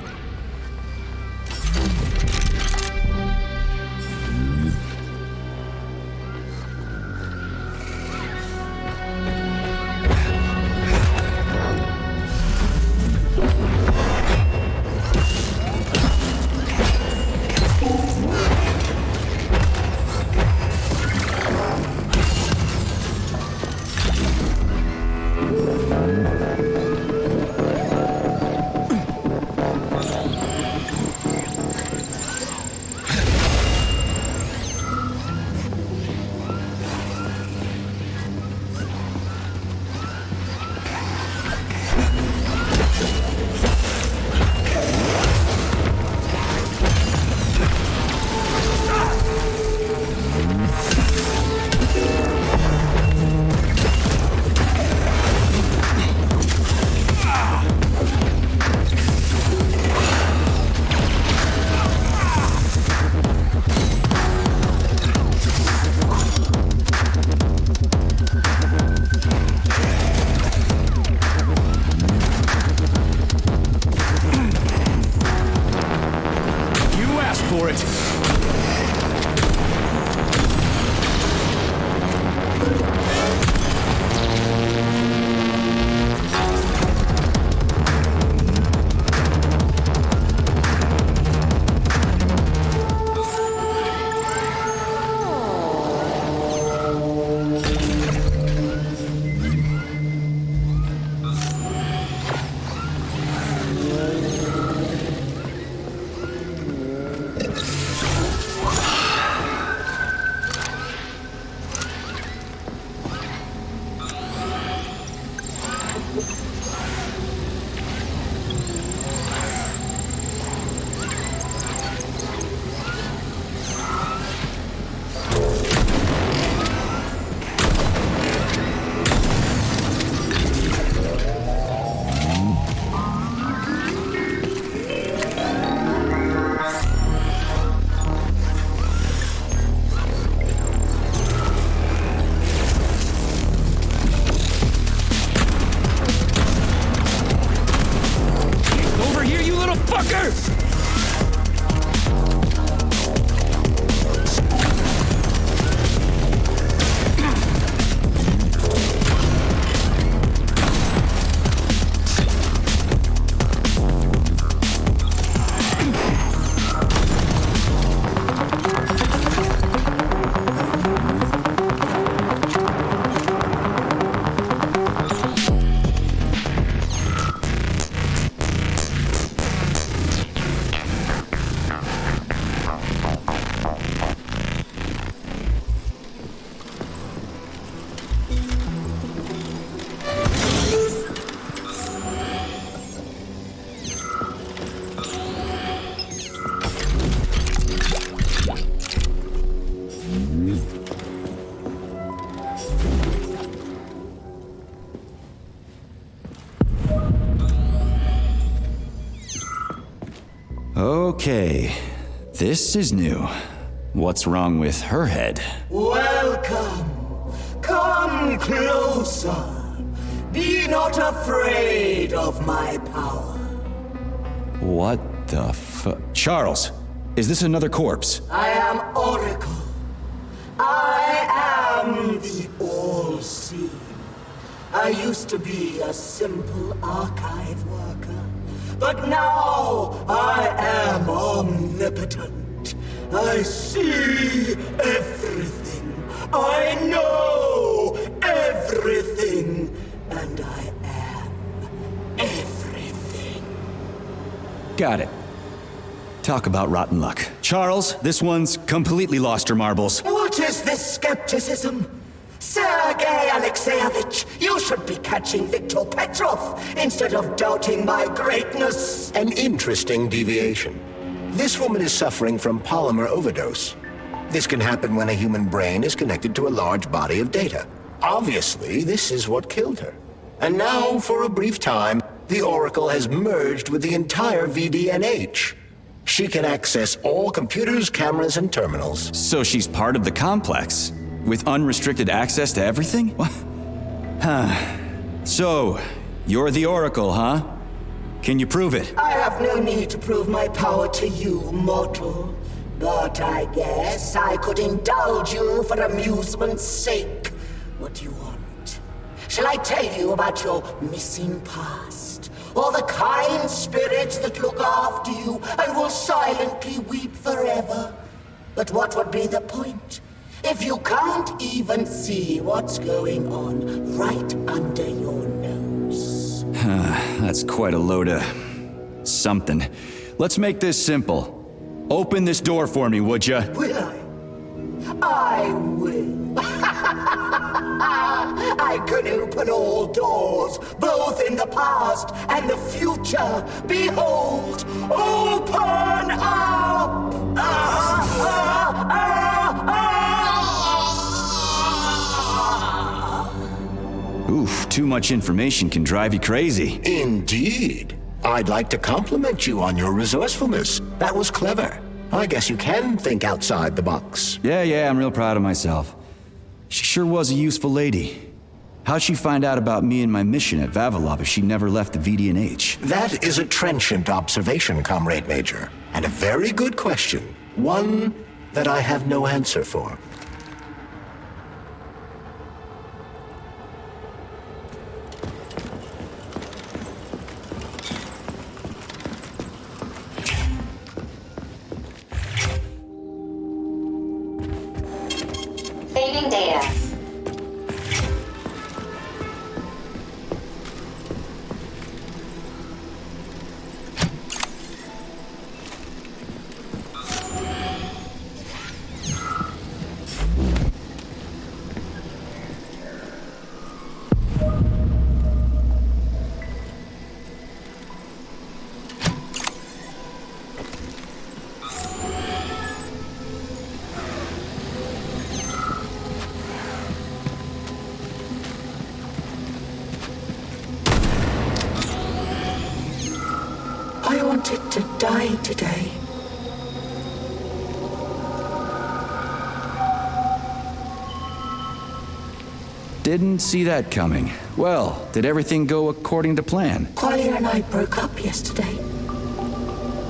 Okay, this is new. What's wrong with her head? Welcome. Come closer. Be not afraid of my power. What the Charles, is this another corpse? I am Oracle. I am the All-Seeing. I used to be a simple archive worker, but now I am omnipotent. I see everything. I know everything. And I am everything. Got it. Talk about rotten luck. Charles, this one's completely lost her marbles. What is this skepticism? Sergei Alexeyevich, you should be catching Viktor Petrov instead of doubting my greatness. An interesting deviation. This woman is suffering from polymer overdose. This can happen when a human brain is connected to a large body of data. Obviously, this is what killed her. And now, for a brief time, the Oracle has merged with the entire VDNH. She can access all computers, cameras, and terminals. So she's part of the complex, with unrestricted access to everything? What? Huh. So, you're the Oracle, huh? Can you prove it? I have no need to prove my power to you, mortal. But I guess I could indulge you for amusement's sake. What do you want? Shall I tell you about your missing past? Or the kind spirits that look after you and will silently weep forever? But what would be the point if you can't even see what's going on right under your nose? That's quite a load of something. Let's make this simple. Open this door for me, would ya? Will I? I will. I can open all doors, both in the past and the future. Behold, open up! Oof, too much information can drive you crazy. Indeed. I'd like to compliment you on your resourcefulness. That was clever. I guess you can think outside the box. Yeah, I'm real proud of myself. She sure was a useful lady. How'd she find out about me and my mission at Vavilov if she never left the VDNH? That is a trenchant observation, Comrade Major. And a very good question. One that I have no answer for. Saving data. I wanted to die today. Didn't see that coming. Well, did everything go according to plan? Collier and I broke up yesterday.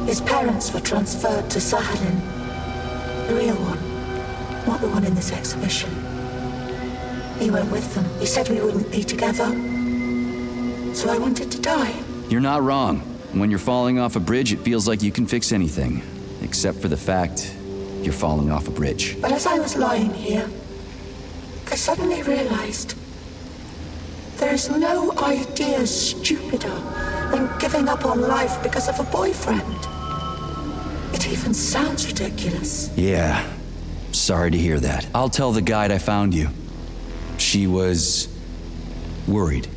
His parents were transferred to Sahalin. The real one, not the one in this exhibition. He went with them. He said we wouldn't be together. So I wanted to die. You're not wrong. When you're falling off a bridge, it feels like you can fix anything. Except for the fact you're falling off a bridge. But as I was lying here, I suddenly realized there is no idea stupider than giving up on life because of a boyfriend. It even sounds ridiculous. Yeah. Sorry to hear that. I'll tell the guide I found you. She was worried.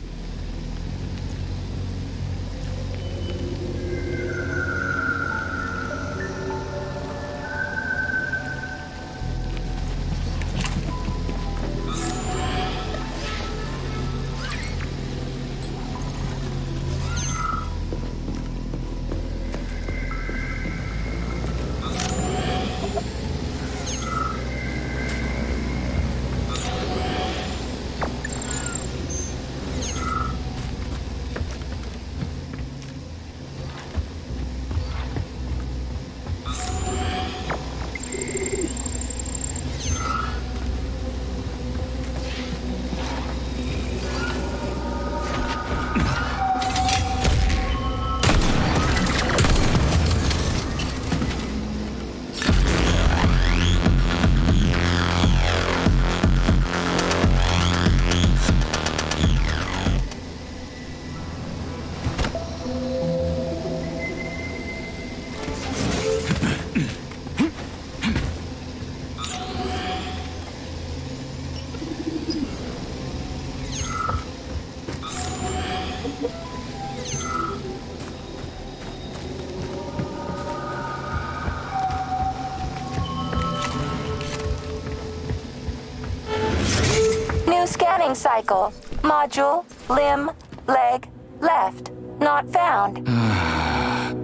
New scanning cycle. Module, limb, leg, left. Not found.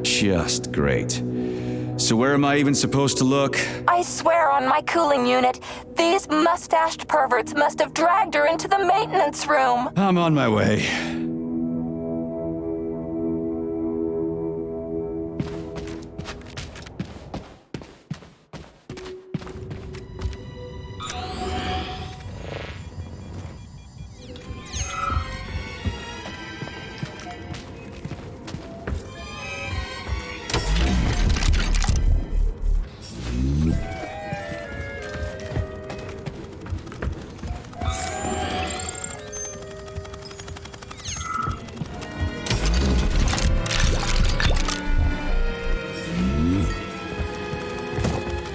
Just great. So where am I even supposed to look? I swear on my cooling unit, these mustached perverts must have dragged her into the maintenance room. I'm on my way.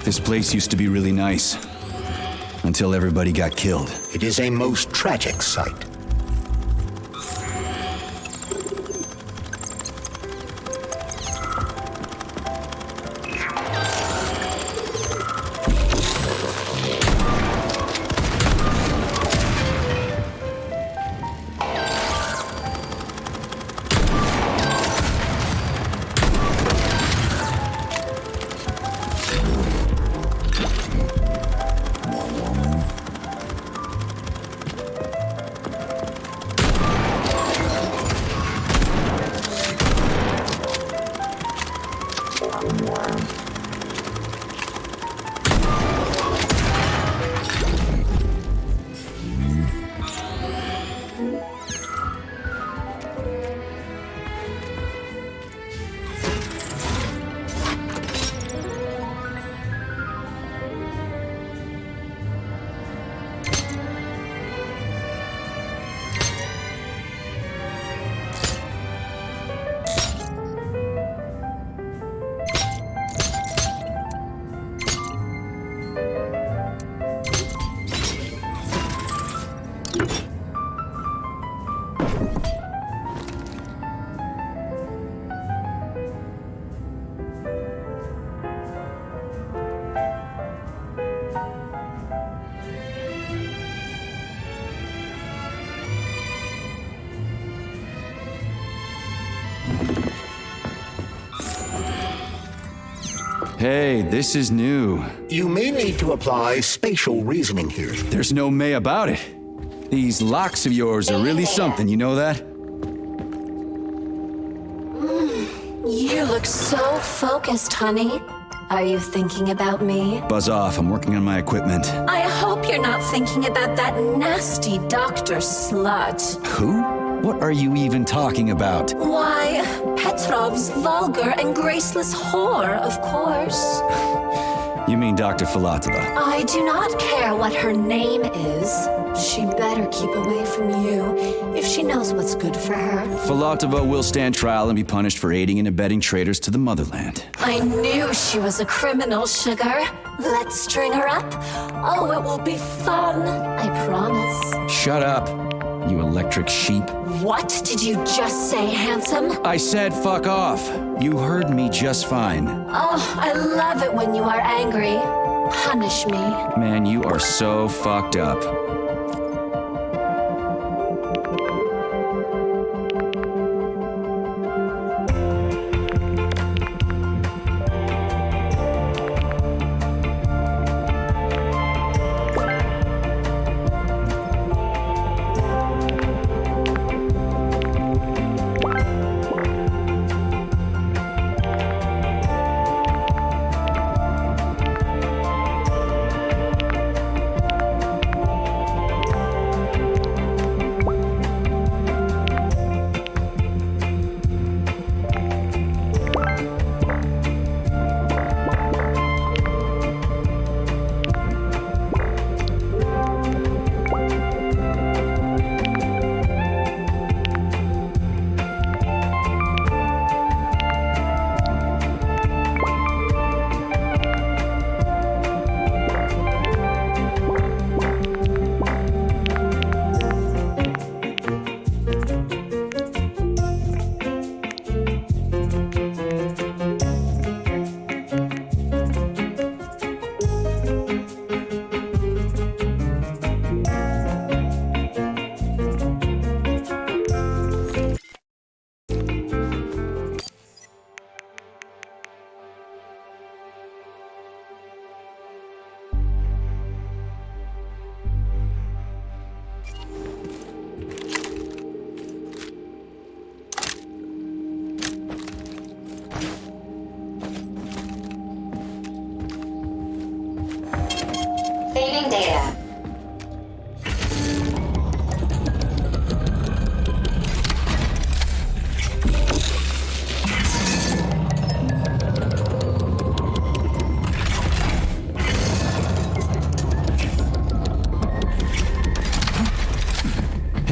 This place used to be really nice. Until everybody got killed. It is a most tragic sight. Hey, this is new. You may need to apply spatial reasoning here. There's no may about it. These locks of yours are really something, you know that? You look so focused, honey. Are you thinking about me? Buzz off, I'm working on my equipment. I hope you're not thinking about that nasty doctor slut. Who? What are you even talking about? Why, Petrov's vulgar and graceless whore, of course. You mean Dr. Filatova? I do not care what her name is. She better keep away from you if she knows what's good for her. Filatova will stand trial and be punished for aiding and abetting traitors to the motherland. I knew she was a criminal, sugar. Let's string her up. Oh, it will be fun, I promise. Shut up, you electric sheep. What did you just say, handsome? I said fuck off. You heard me just fine. Oh, I love it when you are angry. Punish me. Man, you are so fucked up.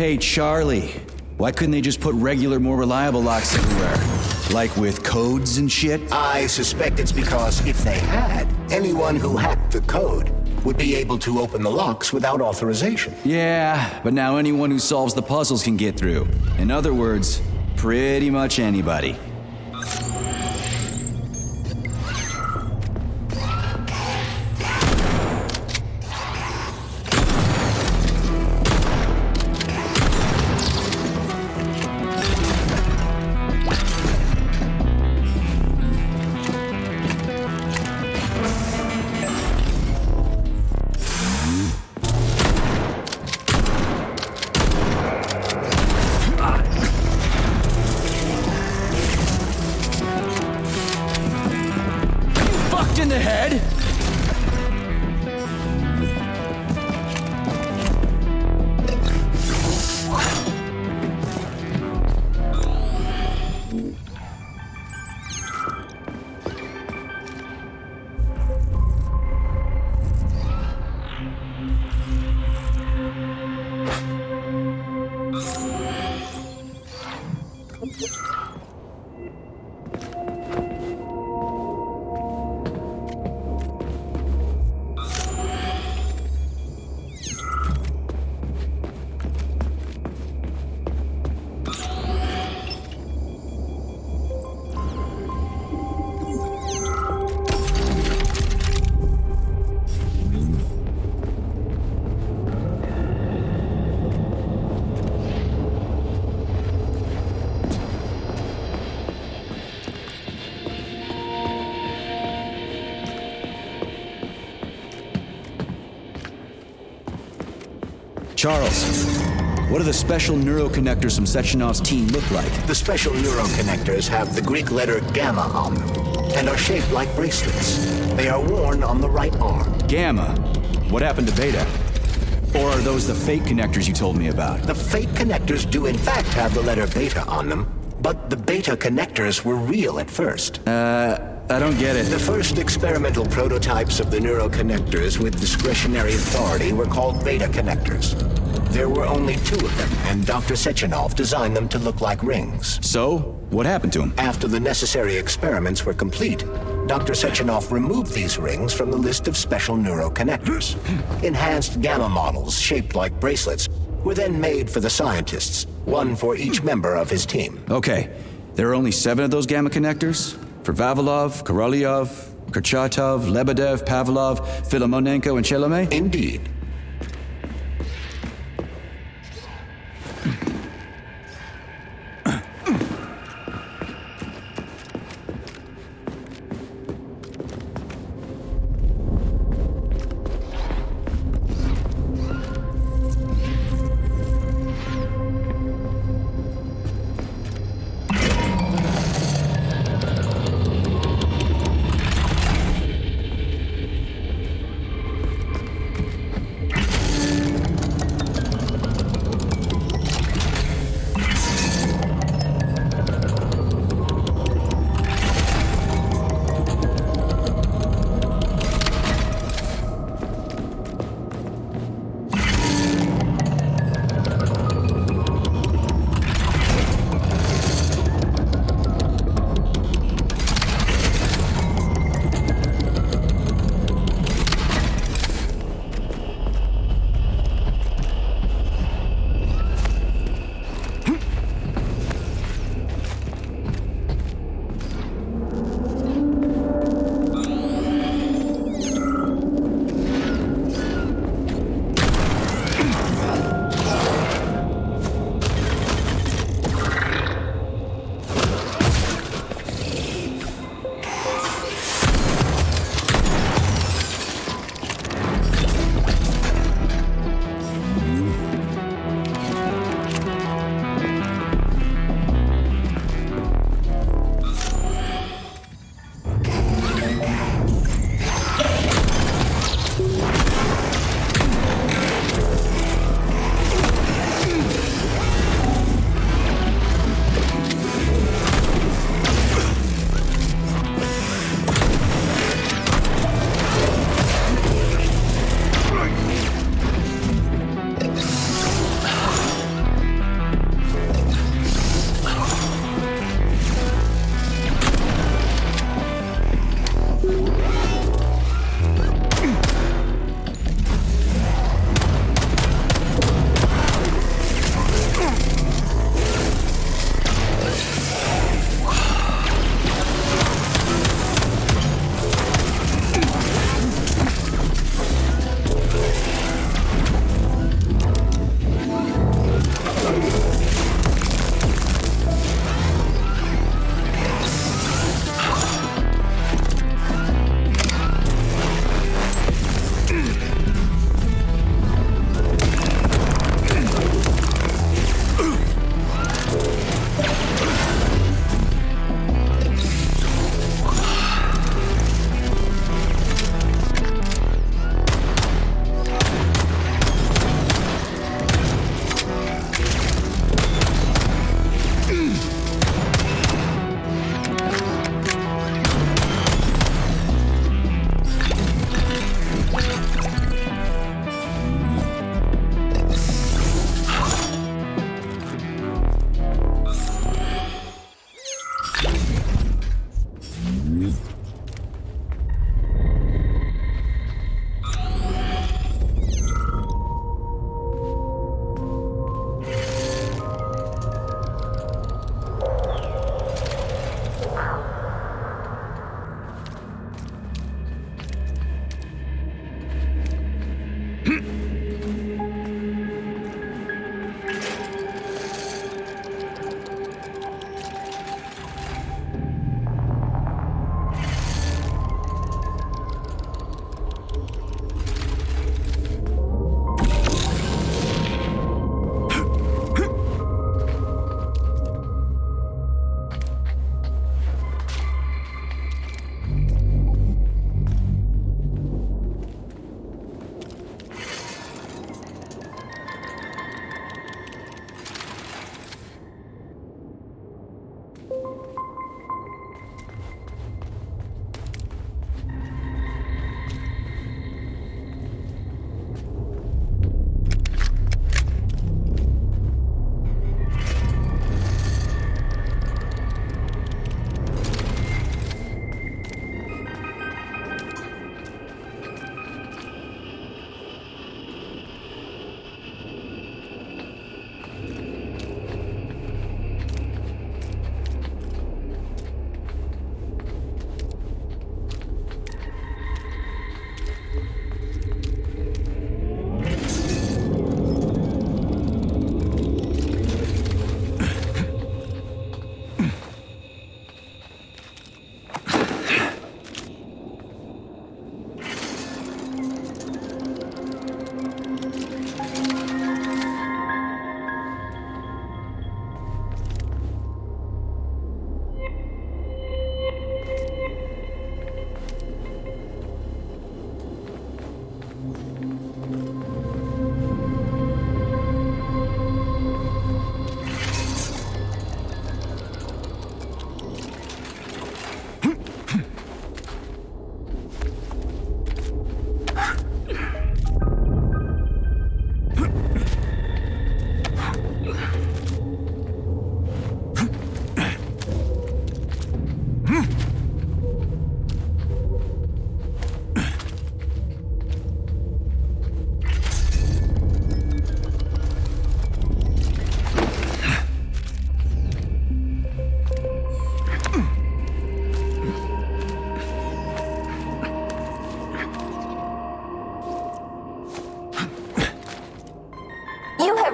Hey, Charlie. Why couldn't they just put regular, more reliable locks everywhere? Like with codes and shit? I suspect it's because if they had, anyone who hacked the code would be able to open the locks without authorization. Yeah, but now anyone who solves the puzzles can get through. In other words, pretty much anybody. In the head? Charles, what do the special neuroconnectors from Sechenov's team look like? The special neuroconnectors have the Greek letter gamma on them and are shaped like bracelets. They are worn on the right arm. Gamma? What happened to Beta? Or are those the fake connectors you told me about? The fake connectors do in fact have the letter beta on them, but the beta connectors were real at first. I don't get it. The first experimental prototypes of the neuroconnectors with discretionary authority were called beta connectors. There were only 2 of them, and Dr. Sechenov designed them to look like rings. So, what happened to them? After the necessary experiments were complete, Dr. Sechenov removed these rings from the list of special neuroconnectors. Enhanced gamma models, shaped like bracelets, were then made for the scientists, one for each member of his team. Okay, there are only 7 of those gamma connectors? For Vavilov, Korolyov, Kurchatov, Lebedev, Pavlov, Filomonenko, and Chelomey? Indeed.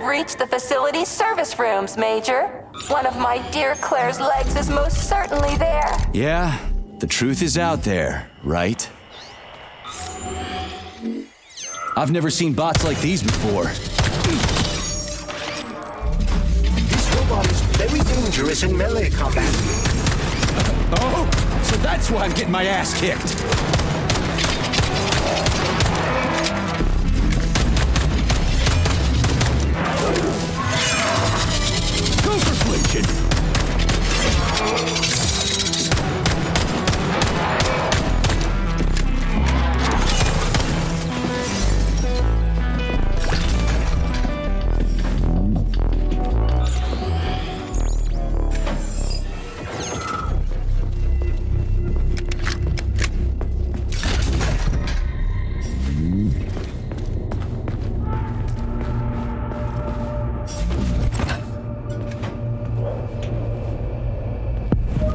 reached the facility's service rooms, Major. One of my dear Claire's legs is most certainly there. Yeah, the truth is out there, right? I've never seen bots like these before. This robot is very dangerous in melee combat. Oh, so that's why I'm getting my ass kicked. Go for Flinching.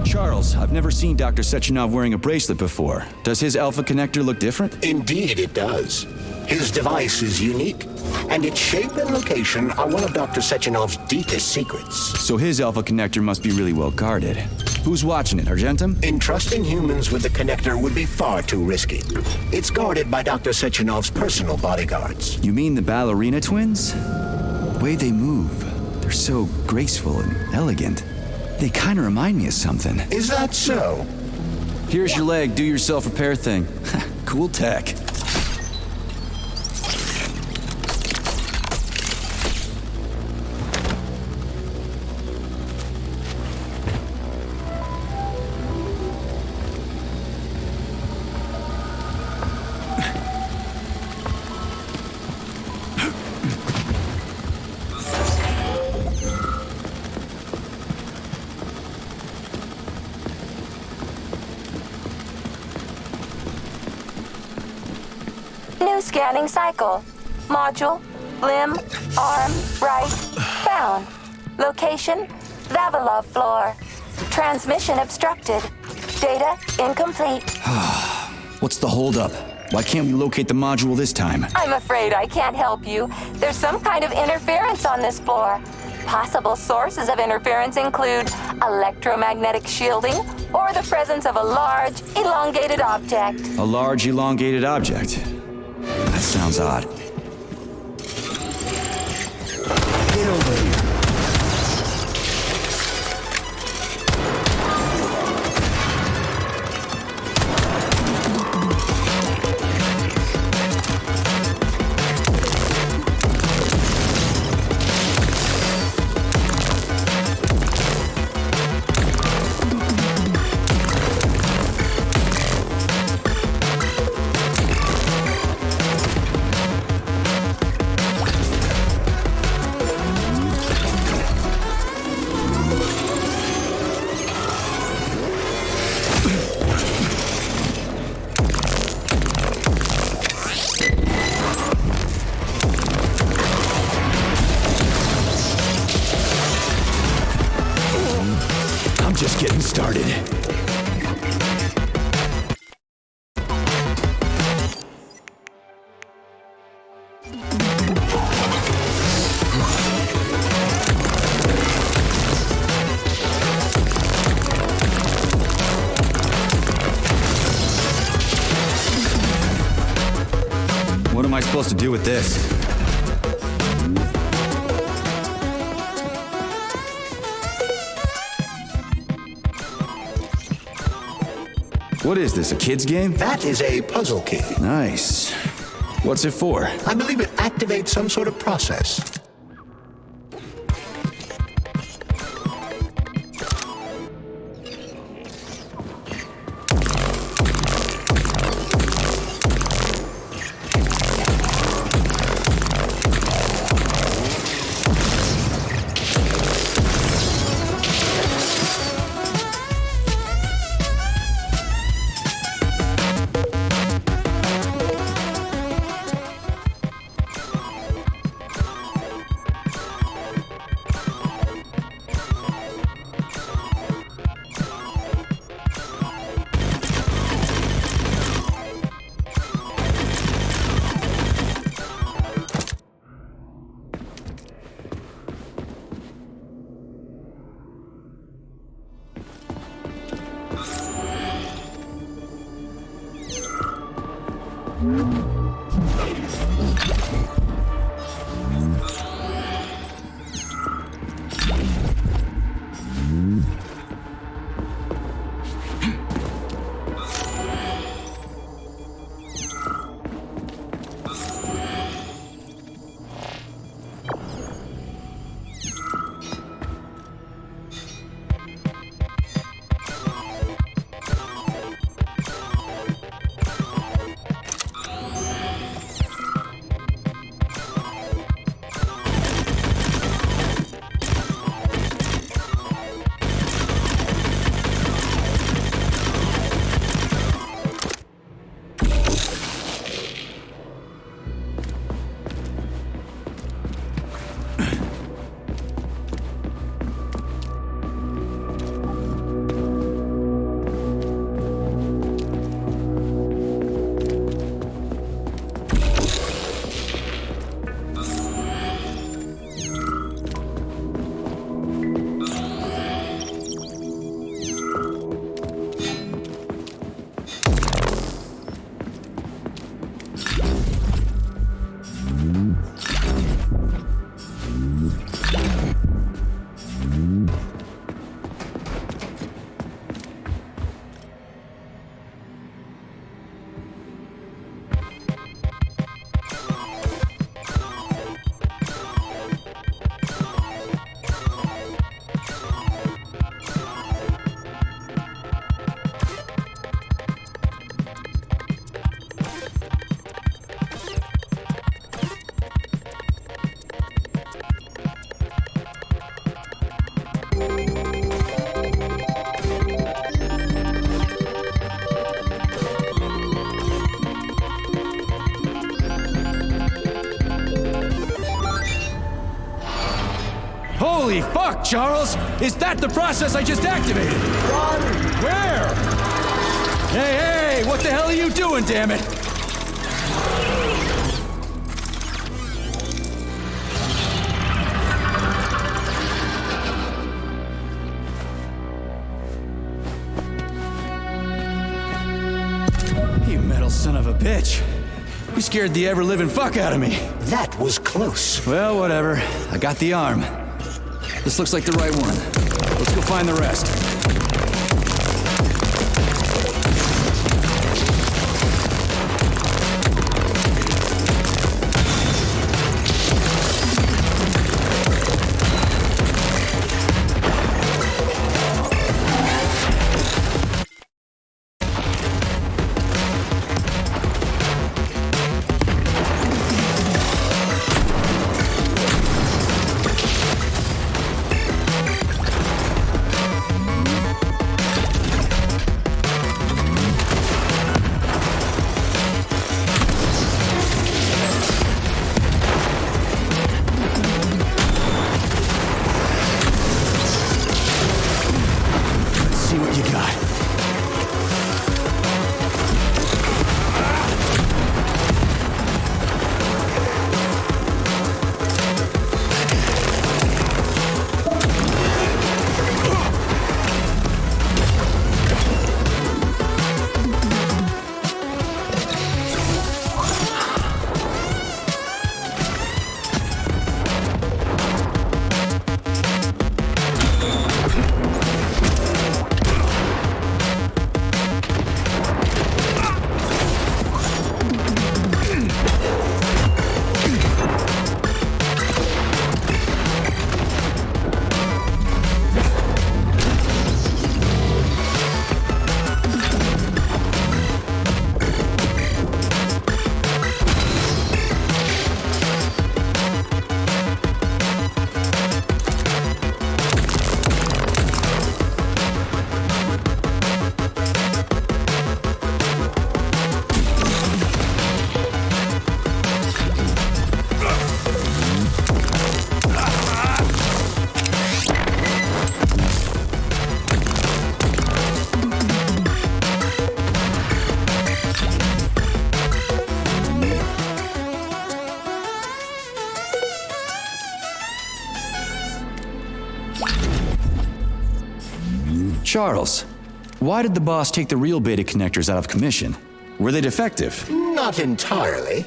Charles, I've never seen Dr. Sechenov wearing a bracelet before. Does his Alpha connector look different? Indeed, it does. His device is unique, and its shape and location are one of Dr. Sechenov's deepest secrets. So his Alpha connector must be really well guarded. Who's watching it, Argentum? Entrusting humans with the connector would be far too risky. It's guarded by Dr. Sechenov's personal bodyguards. You mean the ballerina twins? The way they move, they're so graceful and elegant. They kind of remind me of something. Is that so? Here's your leg, do your self-repair thing. Cool tech. New scanning cycle. Module, limb, arm, right, found. Location, Vavilov floor. Transmission obstructed. Data incomplete. What's the holdup? Why can't we locate the module this time? I'm afraid I can't help you. There's some kind of interference on this floor. Possible sources of interference include electromagnetic shielding or the presence of a large, elongated object. A large, elongated object. That sounds odd. Get over here. Just getting started. What am I supposed to do with this? What is this, a kid's game? That is a puzzle key. Nice. What's it for? I believe it activates some sort of process. Holy fuck, Charles! Is that the process I just activated? Run! Where? Hey, what the hell are you doing, damn it? You metal son of a bitch. You scared the ever-living fuck out of me. That was close. Well, whatever. I got the arm. This looks like the right one. Let's go find the rest. See what you got. Charles, why did the boss take the real beta connectors out of commission? Were they defective? Not entirely.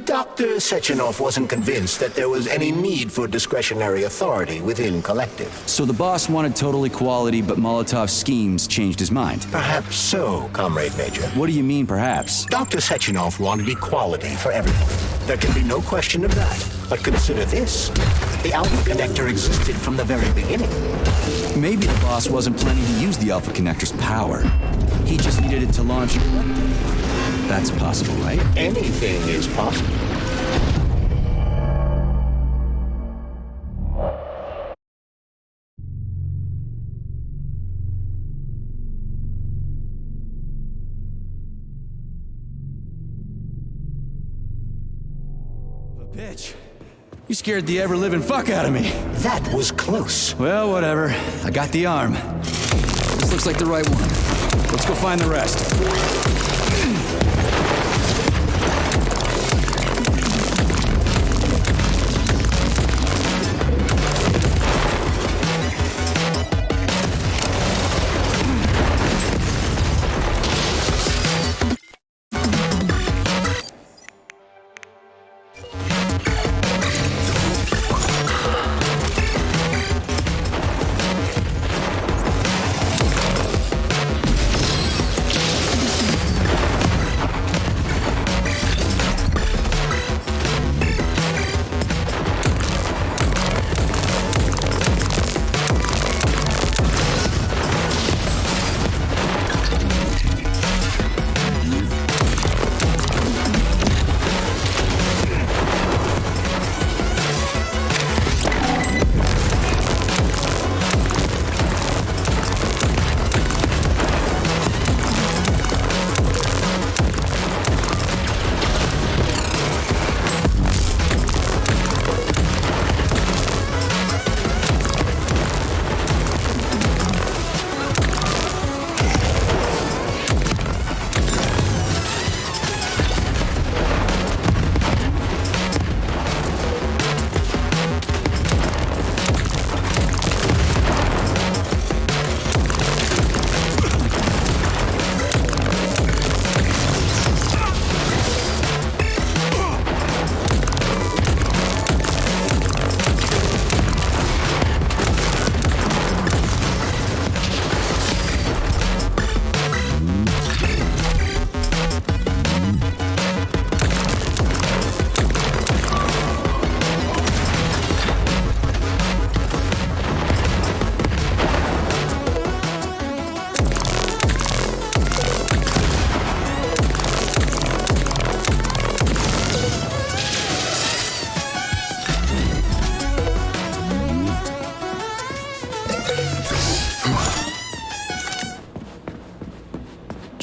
Dr. Sechenov wasn't convinced that there was any need for discretionary authority within Collective. So the boss wanted total equality, but Molotov's schemes changed his mind. Perhaps so, Comrade Major. What do you mean, perhaps? Dr. Sechenov wanted equality for everyone. There can be no question of that. But consider this. The Alpha Connector existed from the very beginning. Maybe the boss wasn't planning to use the Alpha Connector's power. He just needed it to launch. That's possible, right? Anything is possible. Bitch. You scared the ever-living fuck out of me. That was close. Well, whatever. I got the arm. This looks like the right one. Let's go find the rest.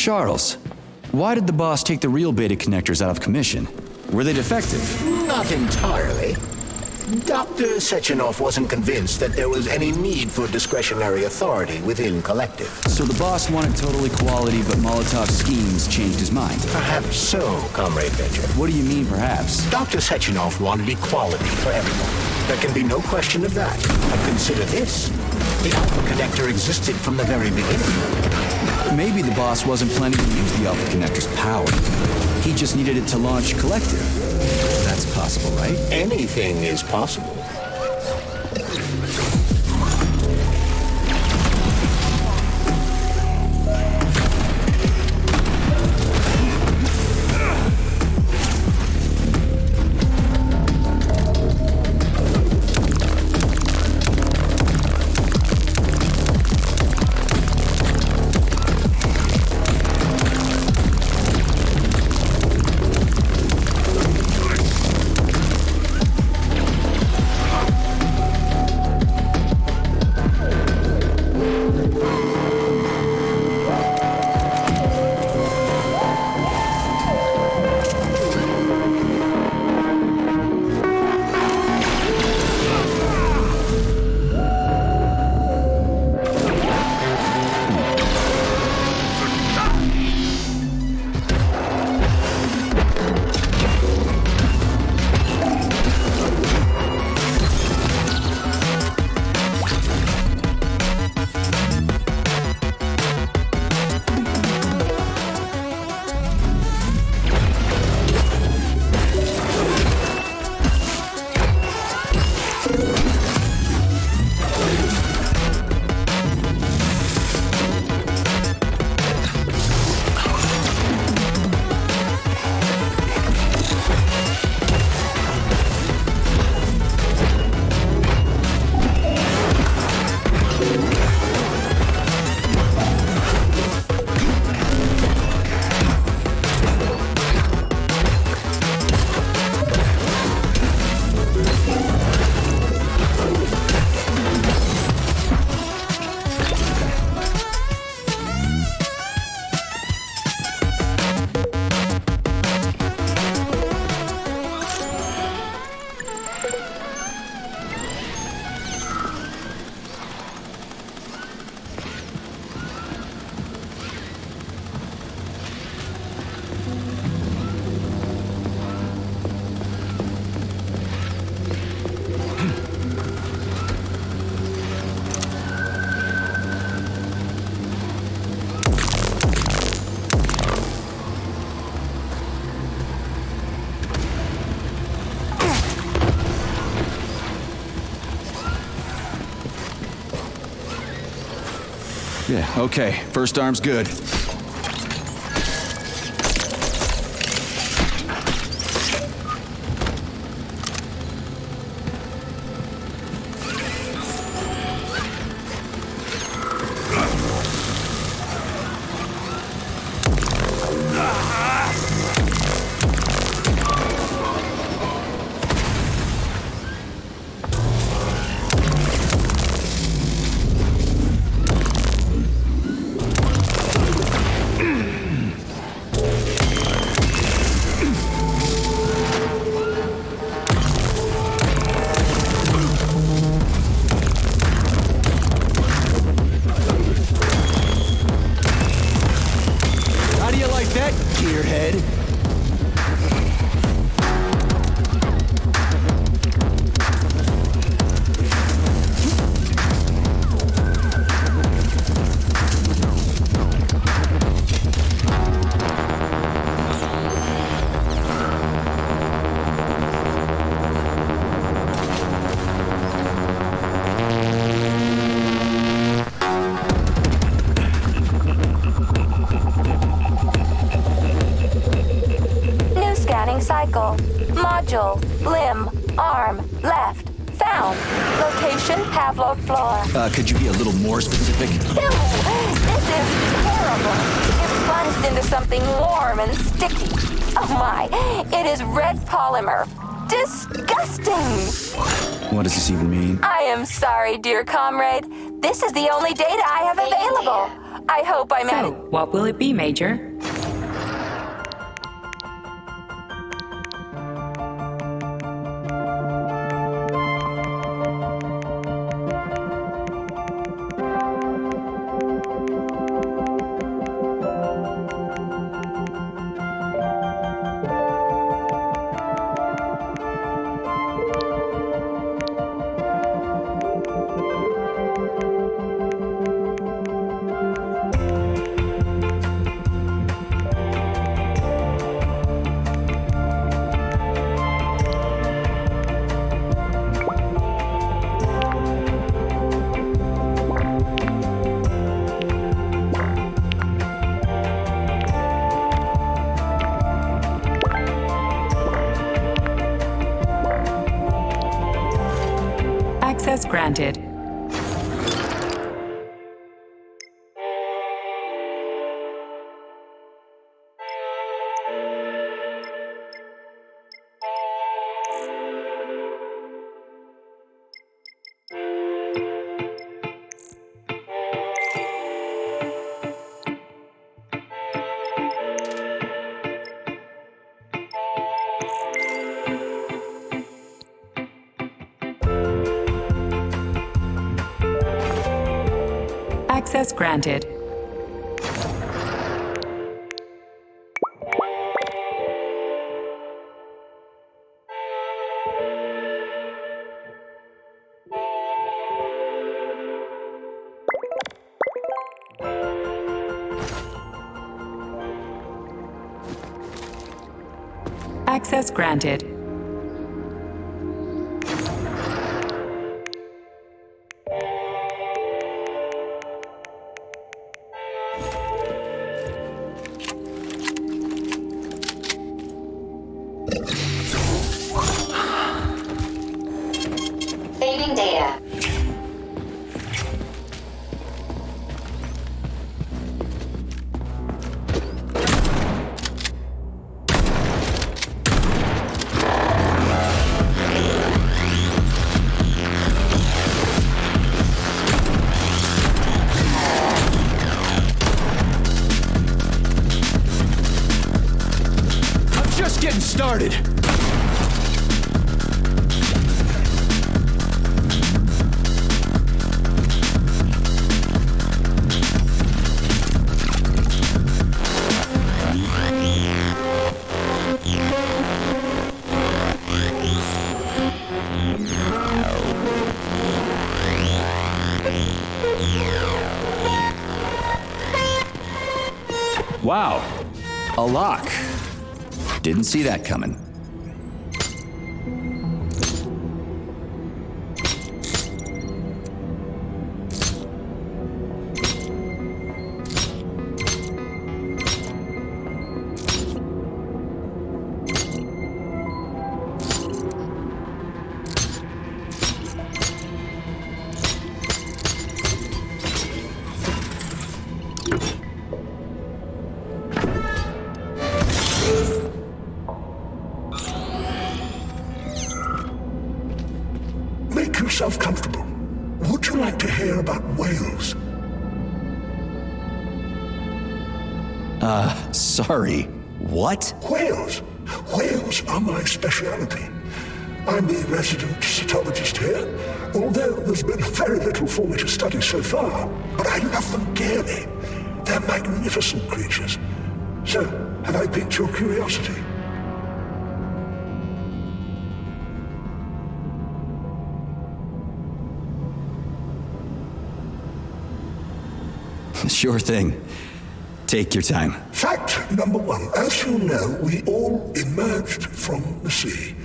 Charles, why did the boss take the real beta connectors out of commission? Were they defective? Not entirely. Dr. Sechenov wasn't convinced that there was any need for discretionary authority within Collective. So the boss wanted total equality, but Molotov's schemes changed his mind. Perhaps so, Comrade Major. What do you mean, perhaps? Dr. Sechenov wanted equality for everyone. There can be no question of that. But consider this. The Alpha Connector existed from the very beginning. Maybe the boss wasn't planning to use the Alpha Connector's power. He just needed it to launch Collective. That's possible, right? Anything is possible. Yeah, okay. First arm's good. Cycle. Module. Limb. Arm. Left. Found. Location. Pavlov floor. Could you be a little more specific? Ew! This is terrible. It's plunged into something warm and sticky. Oh my! It is red polymer. Disgusting! What does this even mean? I am sorry, dear comrade. This is the only data I have available. I hope I'm So, what will it be, Major? Access granted. Access granted. Access granted. Saving data. I'm just getting started. Wow, a lock. Didn't see that coming. yourself comfortable. Would you like to hear about whales? Sorry. What? Whales. Whales are my speciality. I'm the resident cytologist here, although there's been very little for me to study so far. But I love them dearly. They're magnificent creatures. So, have I piqued your curiosity? Sure thing. Take your time. Fact number one. As you know, we all emerged from the sea.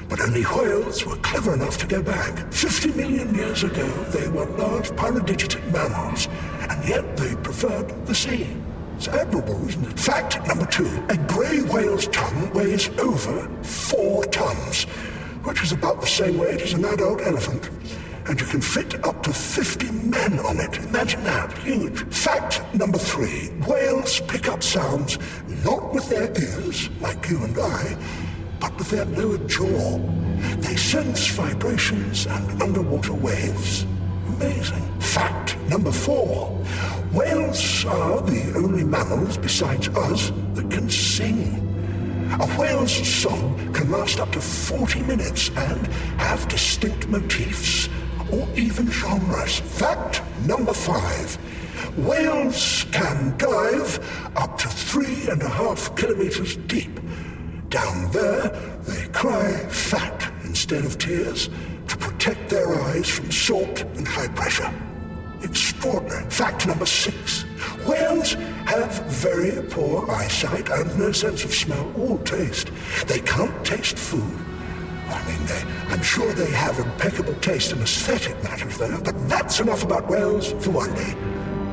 But only whales were clever enough to go back. 50 million years ago, they were large paradigitic mammals, and yet they preferred the sea. It's admirable, isn't it? Fact number two. A grey whale's tongue weighs over 4 tons, which is about the same weight as an adult elephant. And you can fit up to 50 men on it. Imagine that. Huge. Fact number 3. Whales pick up sounds not with their ears, like you and I, but with their lower jaw. They sense vibrations and underwater waves. Amazing. Fact number 4. Whales are the only mammals besides us that can sing. A whale's song can last up to 40 minutes and have distinct motifs or even genres. Fact number 5. Whales can dive up to 3.5 kilometers deep. Down there, they cry fat instead of tears to protect their eyes from salt and high pressure. Extraordinary. Fact number 6. Whales have very poor eyesight and no sense of smell or taste. They can't taste food. I'm sure they have impeccable taste in aesthetic matters there, but that's enough about whales for one day.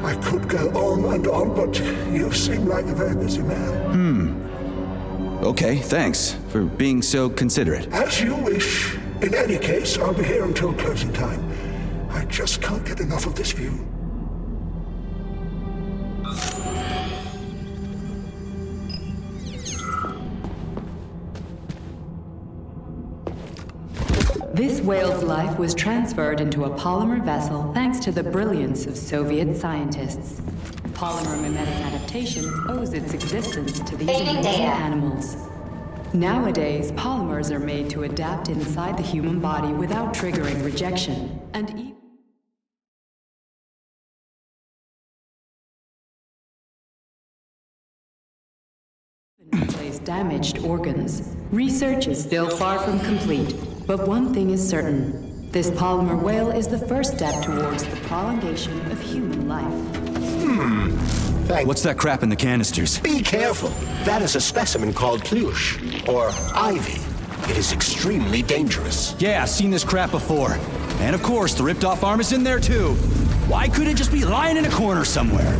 I could go on and on, but you seem like a very busy man. Okay, thanks for being so considerate. As you wish. In any case, I'll be here until closing time. I just can't get enough of this view. This whale's life was transferred into a polymer vessel thanks to the brilliance of Soviet scientists. Polymer mimetic adaptation owes its existence to these amazing animals. Nowadays, polymers are made to adapt inside the human body without triggering rejection, and even replace damaged organs. Research is still far from complete, but one thing is certain. This polymer whale is the first step towards the prolongation of human life. What's that crap in the canisters? Be careful. That is a specimen called Plüsch, or ivy. It is extremely dangerous. Yeah, I've seen this crap before. And of course, the ripped-off arm is in there too. Why couldn't it just be lying in a corner somewhere?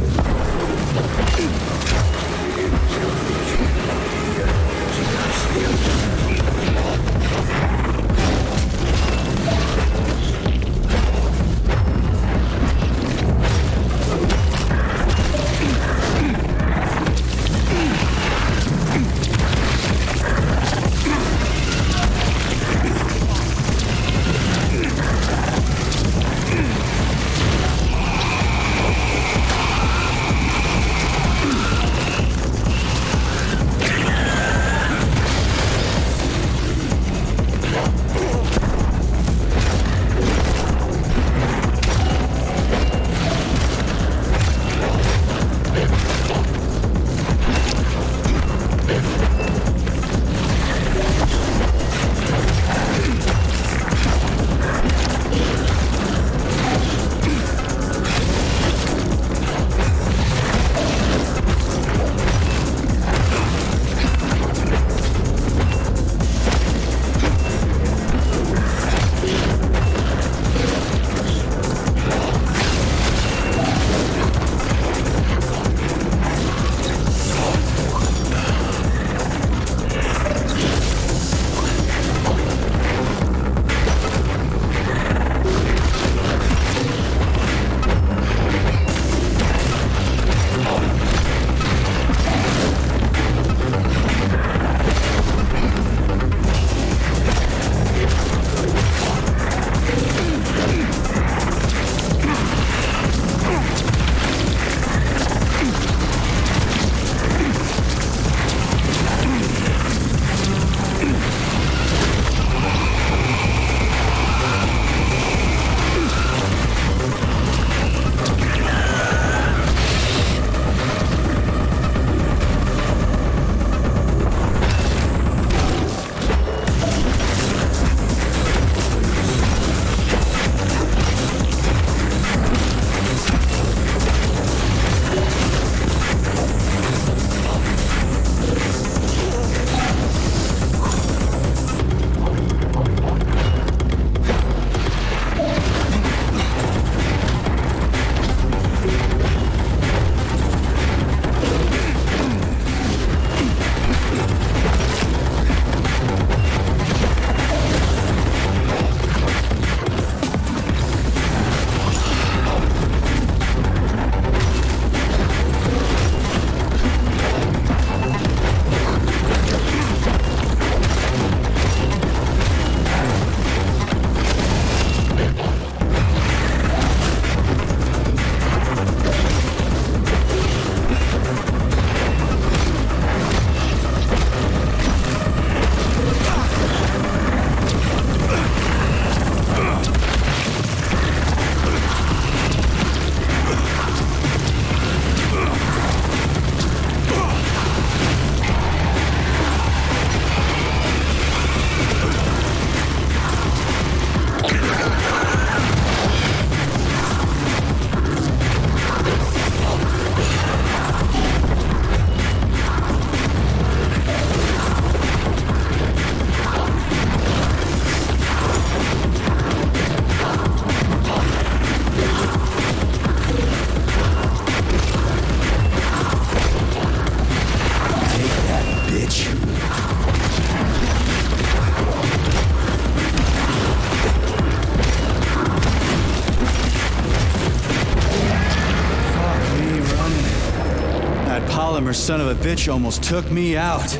Polymer son of a bitch almost took me out.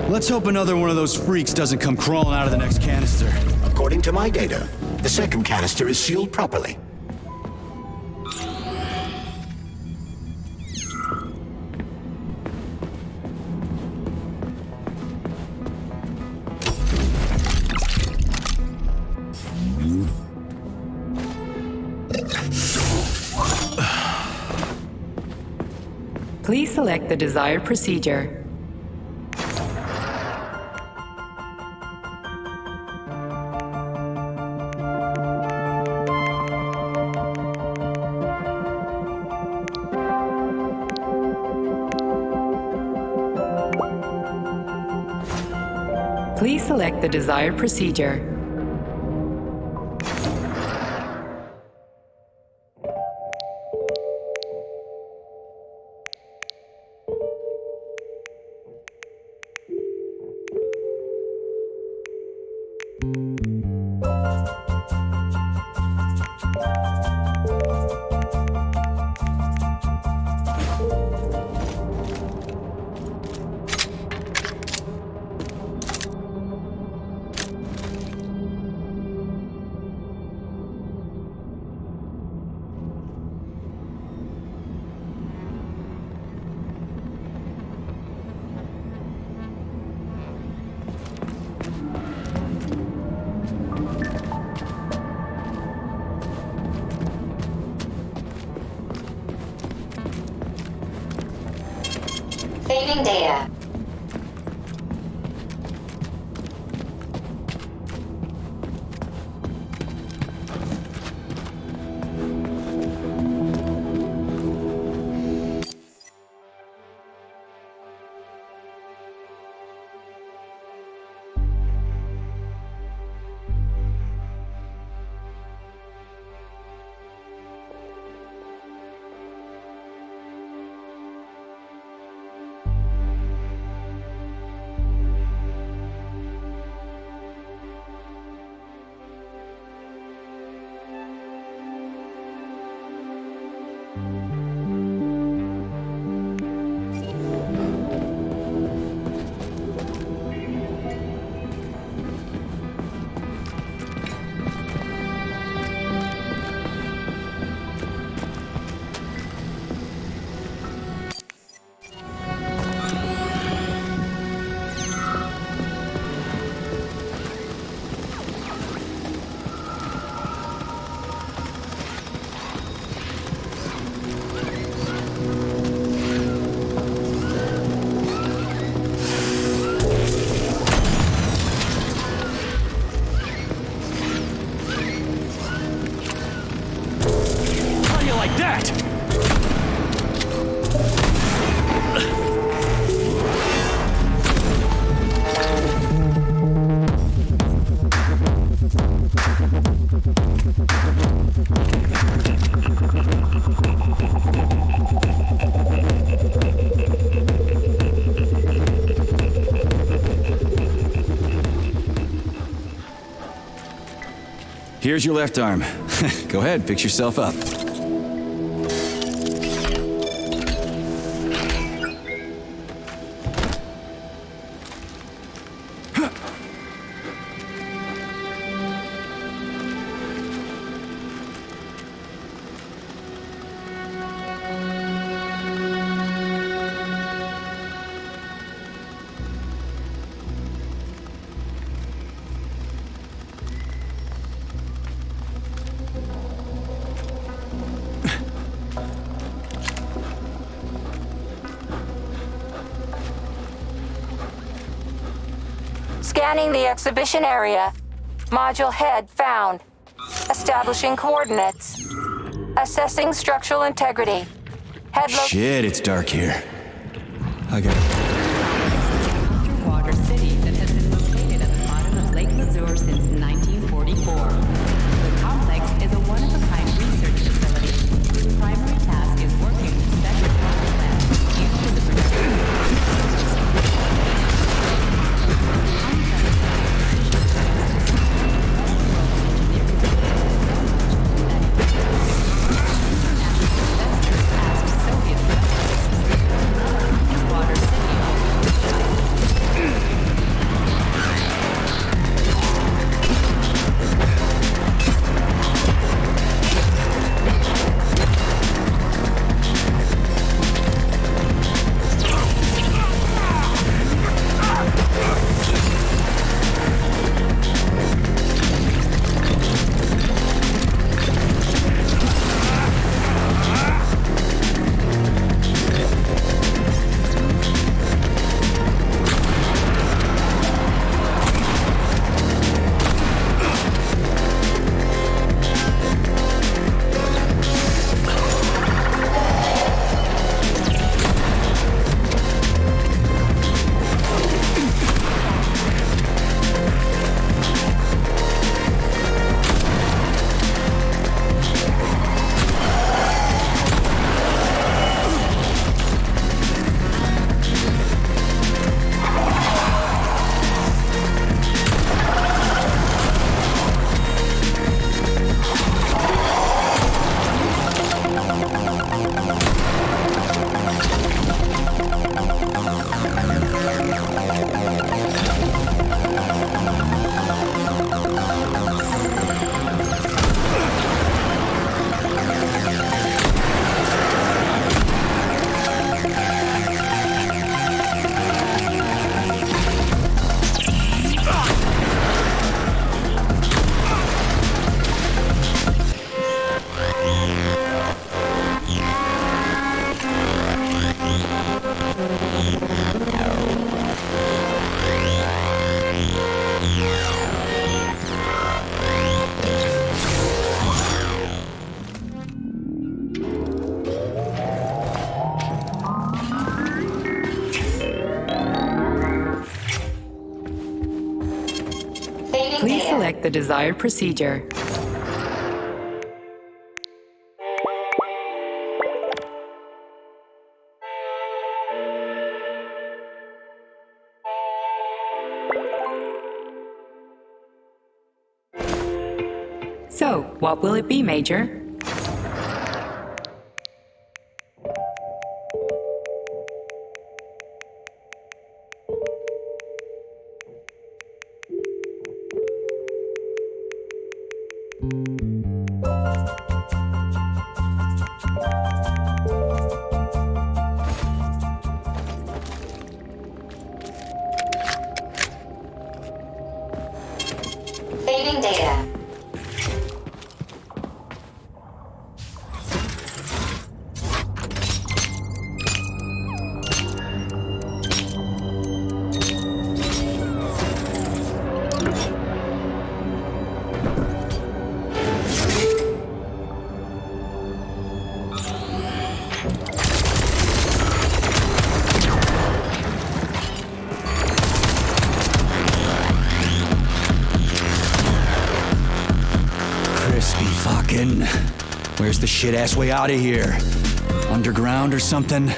Let's hope another one of those freaks doesn't come crawling out of the next canister. According to my data, the second canister is sealed properly. Please select the desired procedure. Please select the desired procedure. Saving data. Here's your left arm. Go ahead, fix yourself up. Scanning the exhibition area. Module head found. Establishing coordinates. Assessing structural integrity. Head Shit, it's dark here. I got Underwater city that has been located at the bottom of Lake Mazur since 1944. The complex is a one-of-a-kind research facility whose primary task is working with special power plants used for the production select the desired procedure. So, what will it be, Major? Saving data. Fucking. Where's the shit-ass way out of here? Underground or something?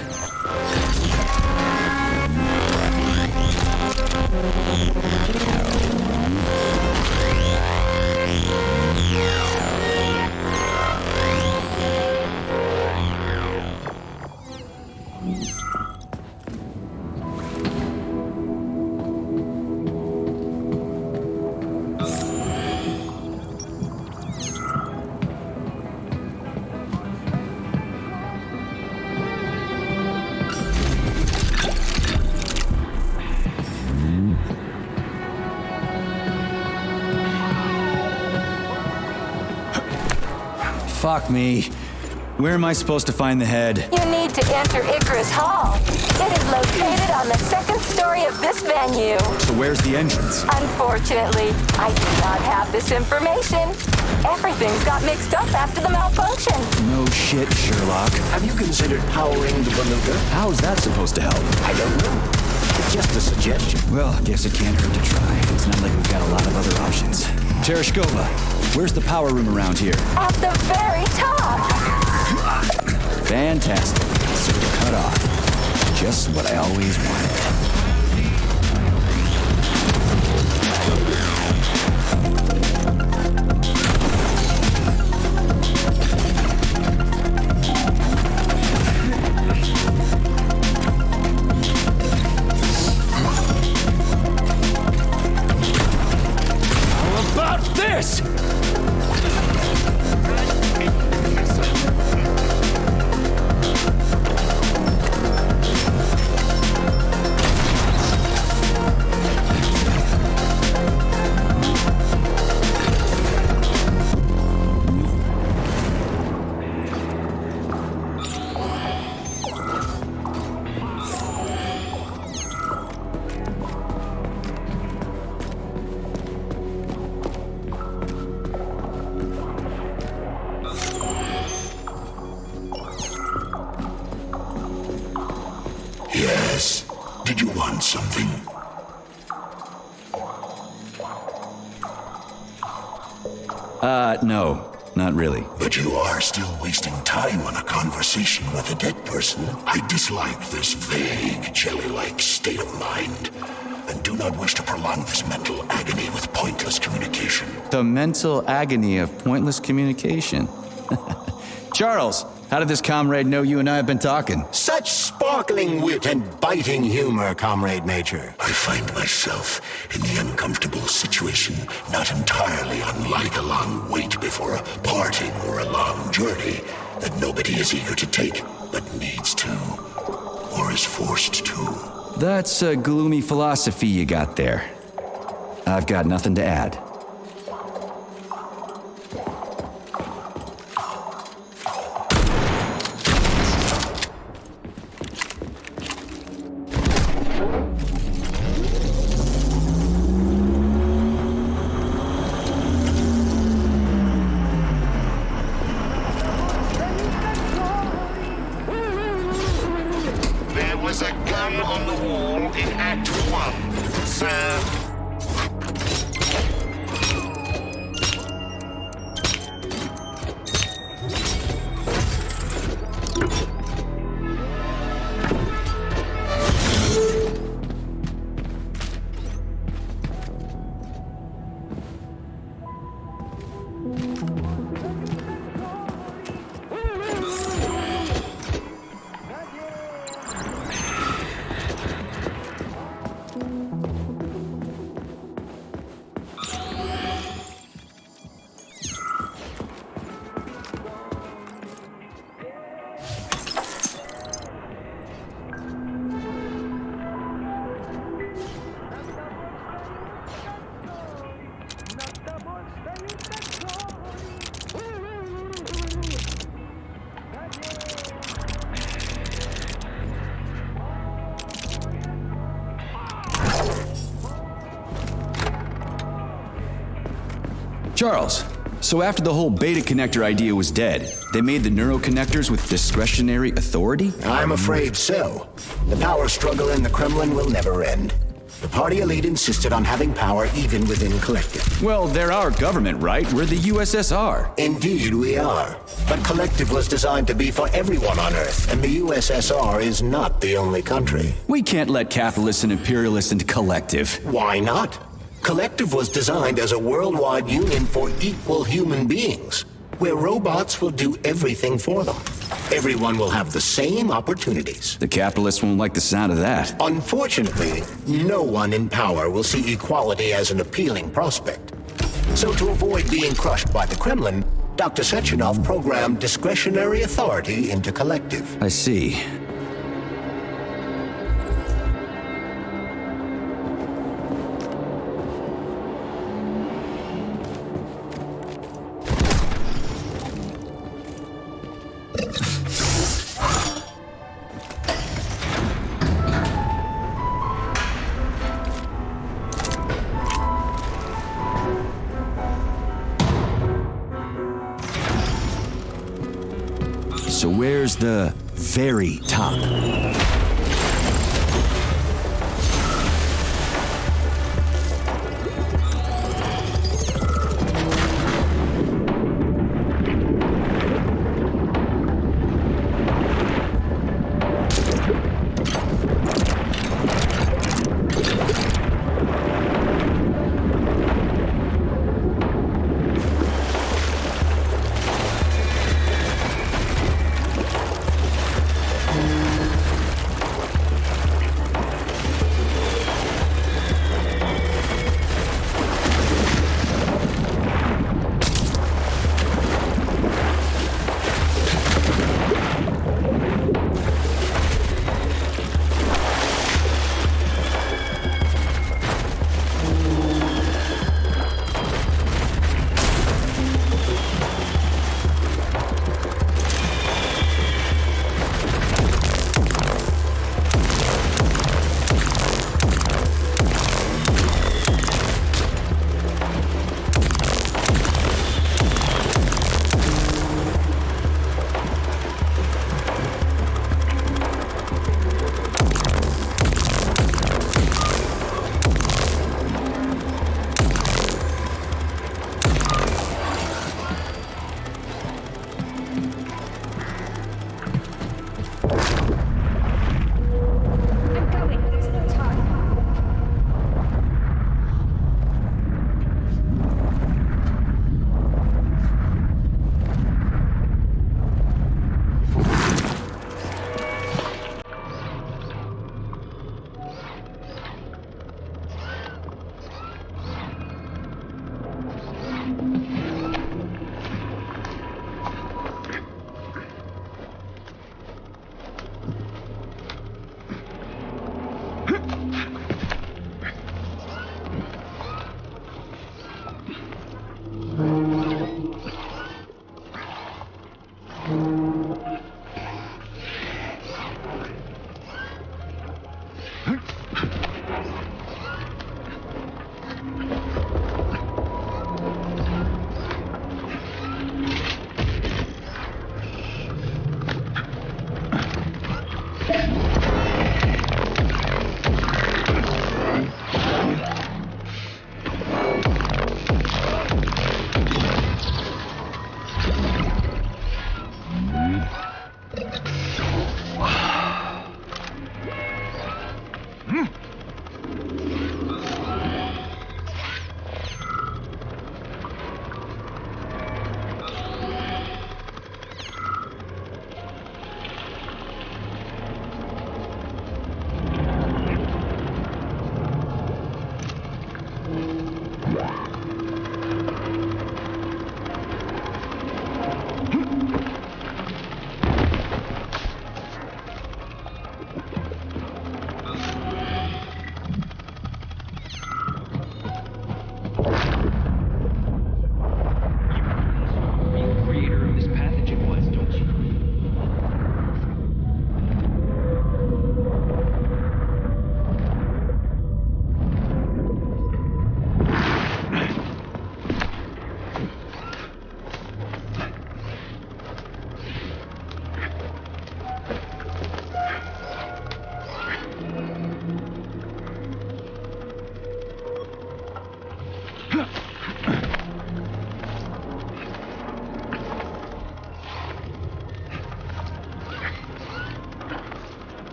Fuck me. Where am I supposed to find the head? You need to enter Icarus Hall. It is located on the second story of this venue. So where's the entrance? Unfortunately, I do not have this information. Everything's got mixed up after the malfunction. No shit, Sherlock. Have you considered powering the beluga? How's that supposed to help? I don't know. It's just a suggestion. Well, guess it can't hurt to try. It's not like we've got a lot of other options. Tereshkova, where's the power room around here? At the very top. Fantastic. Circuit cut off. Just what I always wanted. Yes. Did you want something? No. Not really. But you are still wasting time on a conversation with a dead person. I dislike this vague, jelly-like state of mind, and do not wish to prolong this mental agony with pointless communication. The mental agony of pointless communication. Charles, how did this comrade know you and I have been talking? Such sparkling wit and biting humor, Comrade Major. I find myself in the uncomfortable situation not entirely unlike a long wait before a parting or a long journey that nobody is eager to take, but needs to, or is forced to. That's a gloomy philosophy you got there. I've got nothing to add. There was a gun on the wall in Act 1, sir. Charles, so after the whole beta connector idea was dead, they made the neuroconnectors with discretionary authority? I'm afraid so. The power struggle in the Kremlin will never end. The party elite insisted on having power even within Collective. Well, they're our government, right? We're the USSR. Indeed, we are. But Collective was designed to be for everyone on Earth, and the USSR is not the only country. We can't let capitalists and imperialists into Collective. Why not? Collective was designed as a worldwide union for equal human beings, where robots will do everything for them. Everyone will have the same opportunities. The capitalists won't like the sound of that. Unfortunately, no one in power will see equality as an appealing prospect. So to avoid being crushed by the Kremlin, Dr. Sechenov programmed discretionary authority into Collective. I see. So where's the very top?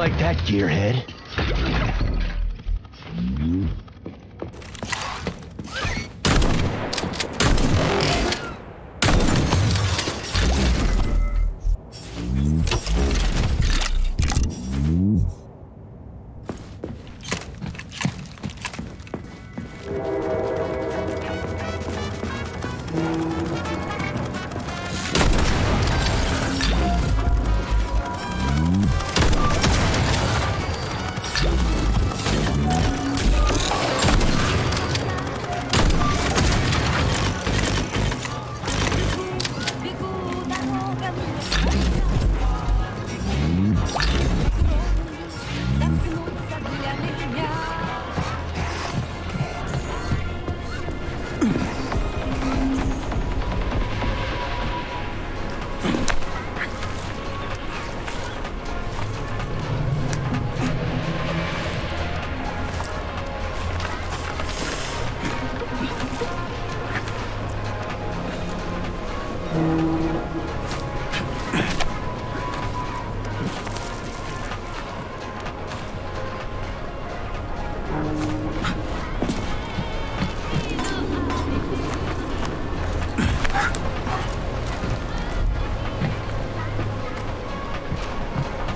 like that, gearhead?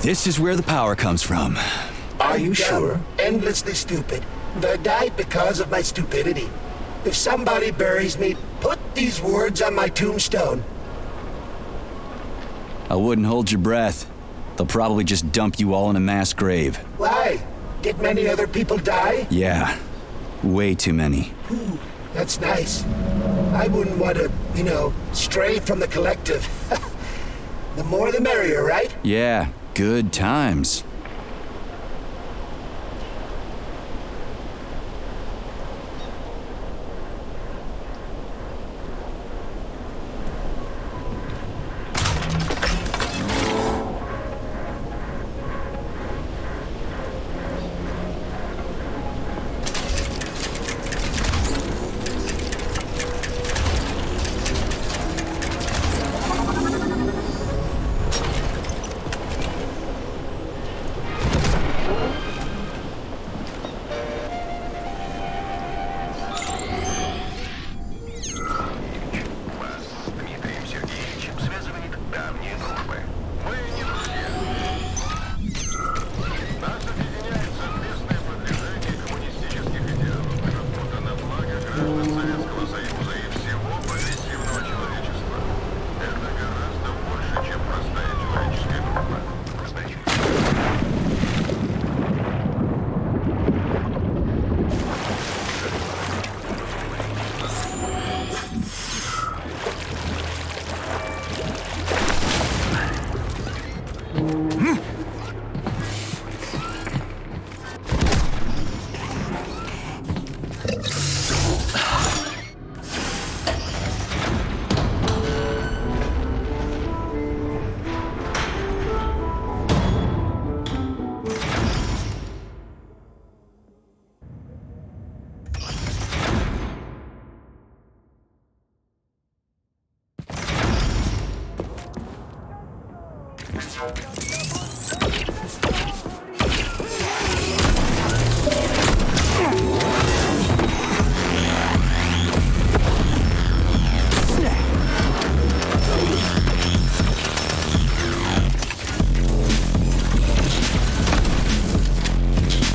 This is where the power comes from. Are you sure? Endlessly stupid. I died because of my stupidity. If somebody buries me, put these words on my tombstone. I wouldn't hold your breath. They'll probably just dump you all in a mass grave. Why? Did many other people die? Yeah. Way too many. Ooh, that's nice. I wouldn't want to, stray from the collective. The more the merrier, right? Yeah, good times.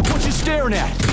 What you staring at?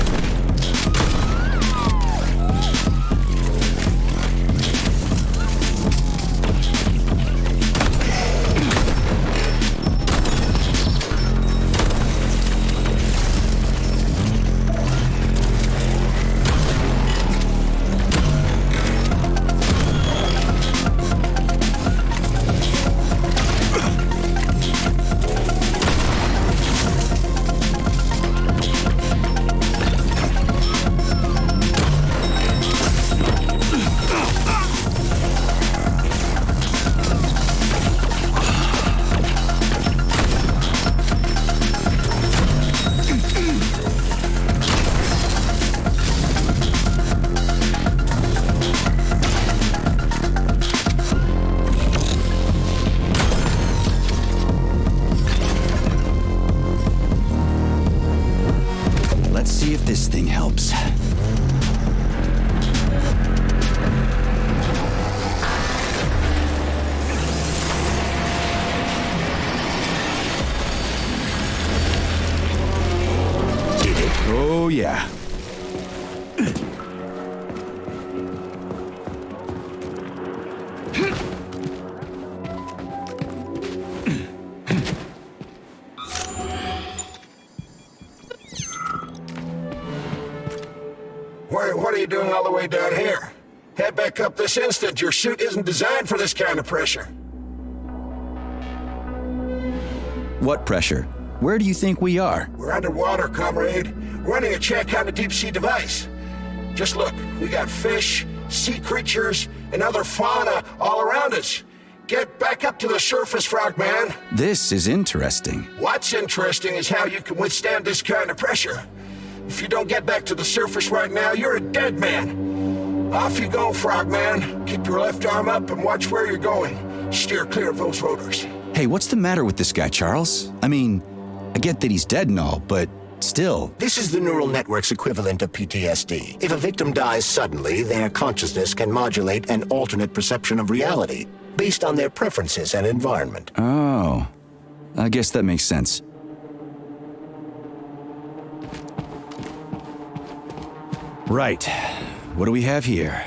doing all the way down here? Head back up this instant. Your suit isn't designed for this kind of pressure. What pressure? Where do you think we are? We're underwater, comrade. Running a check on the deep-sea device. Just look, we got fish, sea creatures, and other fauna all around us. Get back up to the surface, Frogman. This is interesting. What's interesting is how you can withstand this kind of pressure. If you don't get back to the surface right now, you're a dead man. Off you go, Frogman. Keep your left arm up and watch where you're going. Steer clear of those rotors. Hey, what's the matter with this guy, Charles? I mean, I get that he's dead and all, but still. This is the neural network's equivalent of PTSD. If a victim dies suddenly, their consciousness can modulate an alternate perception of reality based on their preferences and environment. Oh, I guess that makes sense. Right. What do we have here?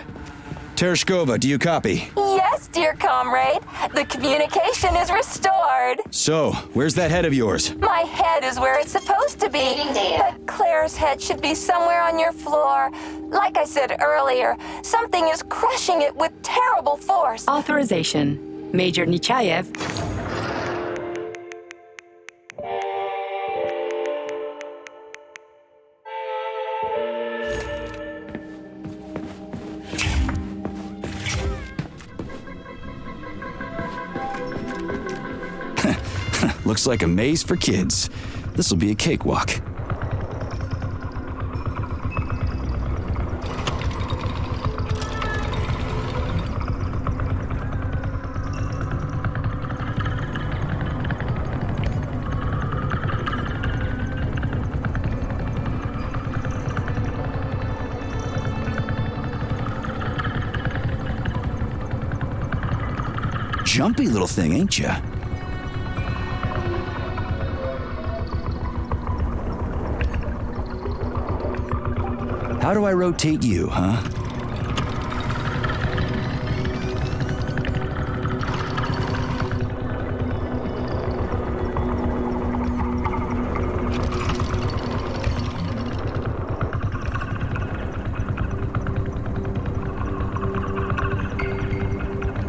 Tereshkova, do you copy? Yes, dear comrade. The communication is restored. So, where's that head of yours? My head is where it's supposed to be, but Claire's head should be somewhere on your floor. Like I said earlier, something is crushing it with terrible force. Authorization. Major Nechayev. Looks like a maze for kids. This'll be a cakewalk. Jumpy little thing, ain't ya? How do I rotate you, huh?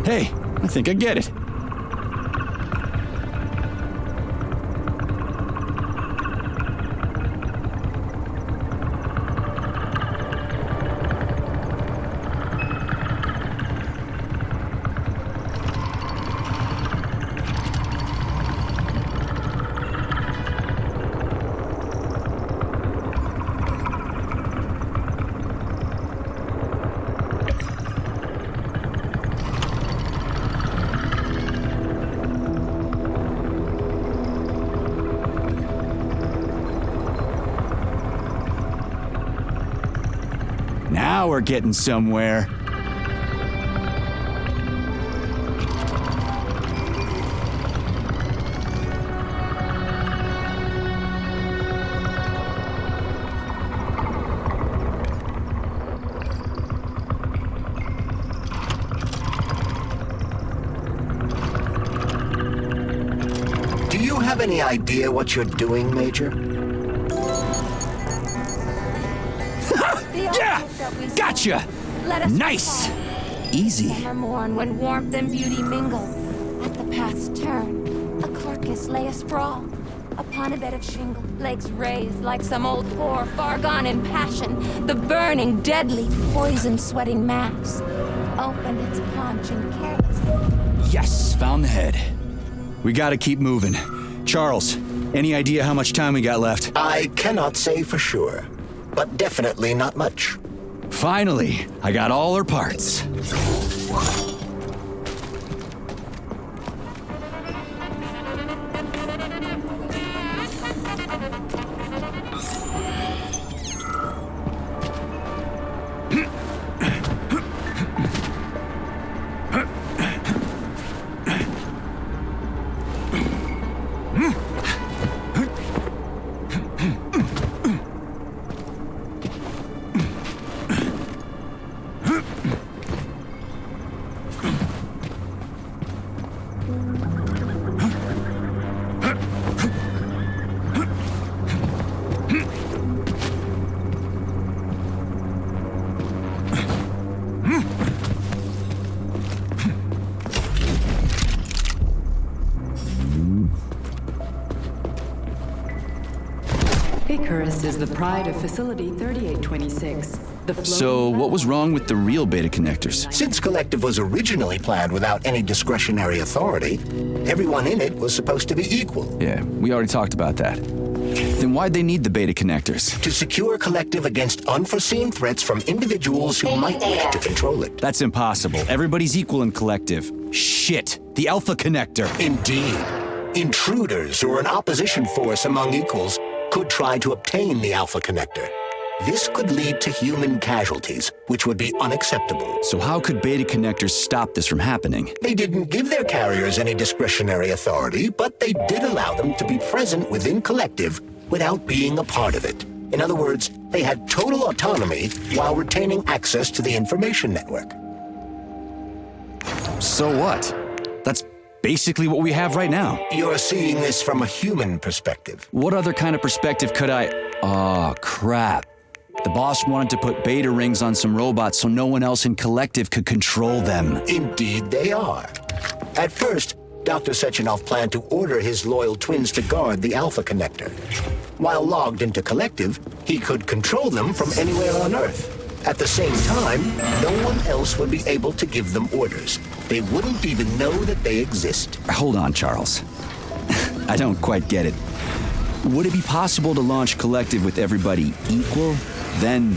Hey, I think I get it. Now we're getting somewhere. Do you have any idea what you're doing, Major? Yeah! Gotcha! Nice! Easy. Summer morn when warmth and beauty mingle. At the path's turn, a carcass lay asprawl. Upon a bed of shingle, legs raised like some old whore, far gone in passion. The burning, deadly, poison-sweating mass opened its paunch and carelessly. Yes, found the head. We gotta keep moving. Charles, any idea how much time we got left? I cannot say for sure, but definitely not much. Finally, I got all her parts. Icarus is the pride of Facility 3826. The floating So, what was wrong with the real beta connectors? Since Collective was originally planned without any discretionary authority, everyone in it was supposed to be equal. Yeah, we already talked about that. Then why'd they need the beta connectors? To secure Collective against unforeseen threats from individuals who might wish to control it. That's impossible. Everybody's equal in Collective. Shit! The Alpha Connector! Indeed. Intruders or an opposition force among equals could try to obtain the Alpha Connector. This could lead to human casualties, which would be unacceptable. So how could beta connectors stop this from happening? They didn't give their carriers any discretionary authority, but they did allow them to be present within Collective without being a part of it. In other words, they had total autonomy while retaining access to the information network. So what? That's basically what we have right now. You're seeing this from a human perspective. What other kind of perspective could I... Oh, crap. The boss wanted to put beta rings on some robots so no one else in Collective could control them. Indeed they are. At first, Dr. Sechenov planned to order his loyal twins to guard the Alpha Connector. While logged into Collective, he could control them from anywhere on Earth. At the same time, no one else would be able to give them orders. They wouldn't even know that they exist. Hold on, Charles. I don't quite get it. Would it be possible to launch Collective with everybody equal, then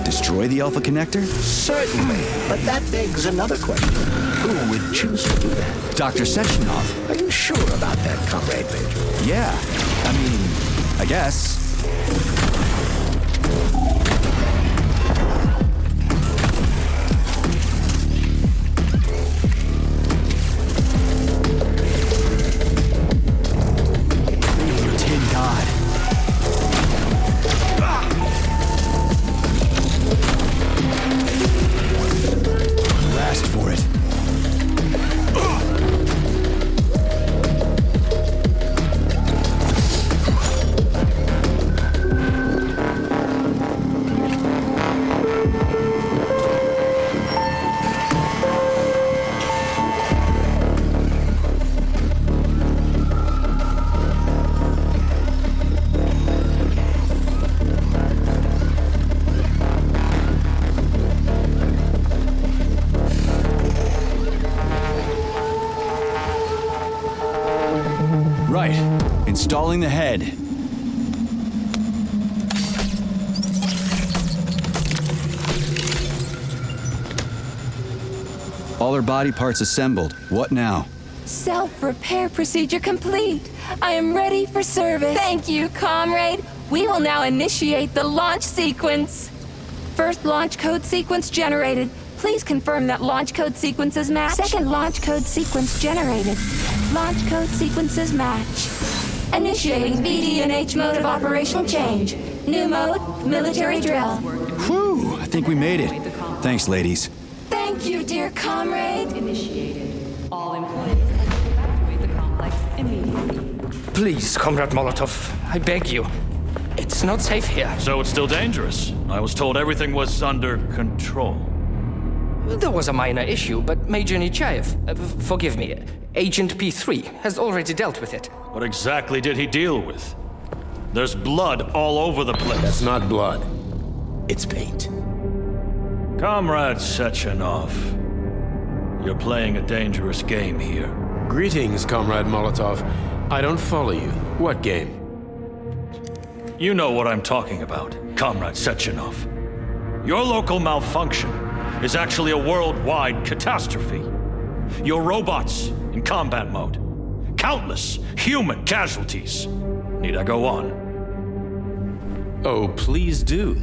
destroy the Alpha Connector? Certainly, but that begs another question. Who would choose to do that? Dr. Sechenov. Are you sure about that, Comrade Major? Yeah. I mean, I guess. Installing the head. All her body parts assembled. What now? Self-repair procedure complete. I am ready for service. Thank you, comrade. We will now initiate the launch sequence. First launch code sequence generated. Please confirm that launch code sequences match. Second launch code sequence generated. Launch code sequences match. Initiating BD&H mode of operation change. New mode, military drill. Whew, I think we made it. Thanks, ladies. Thank you, dear comrade. Initiated. All employees evacuate the complex immediately. Please, Comrade Molotov, I beg you. It's not safe here. So it's still dangerous. I was told everything was under control. There was a minor issue, but Major Nechayev, forgive me, Agent P3 has already dealt with it. What exactly did he deal with? There's blood all over the place. That's not blood. It's paint. Comrade Sechenov, you're playing a dangerous game here. Greetings, Comrade Molotov. I don't follow you. What game? You know what I'm talking about, Comrade Sechenov. Your local malfunction is actually a worldwide catastrophe. Your robots in combat mode. Countless human casualties. Need I go on? Oh, please do.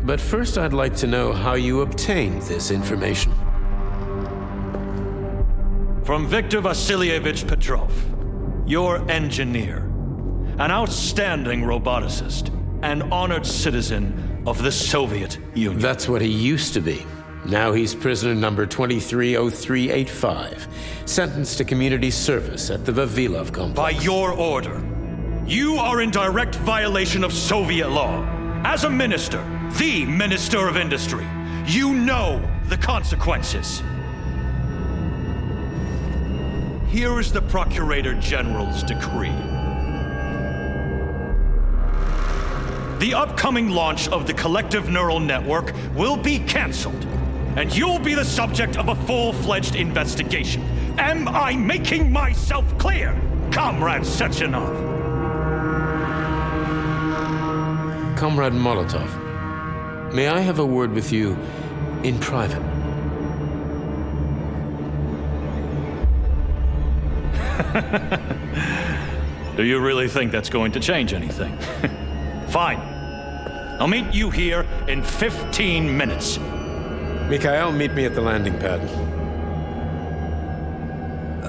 But first I'd like to know how you obtained this information. From Viktor Vasilievich Petrov, your engineer, an outstanding roboticist, an honored citizen of the Soviet Union. That's what he used to be. Now he's prisoner number 230385, sentenced to community service at the Vavilov complex. By your order, you are in direct violation of Soviet law. As a minister, the Minister of Industry, you know the consequences. Here is the Procurator General's decree. the upcoming launch of the Collective Neural Network will be cancelled, and you'll be the subject of a full-fledged investigation. Am I making myself clear, Comrade Sechenov? Comrade Molotov, may I have a word with you in private? Do you really think that's going to change anything? Fine. I'll meet you here in 15 minutes. Mikhail, meet me at the landing pad.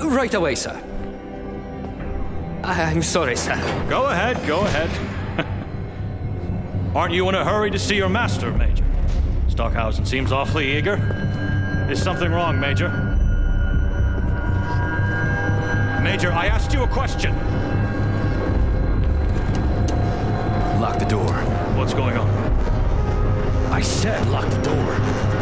Right away, sir. I'm sorry, sir. Go ahead, go ahead. Aren't you in a hurry to see your master, Major? Stockhausen seems awfully eager. Is something wrong, Major? Major, I asked you a question. Lock the door. What's going on? I said lock the door.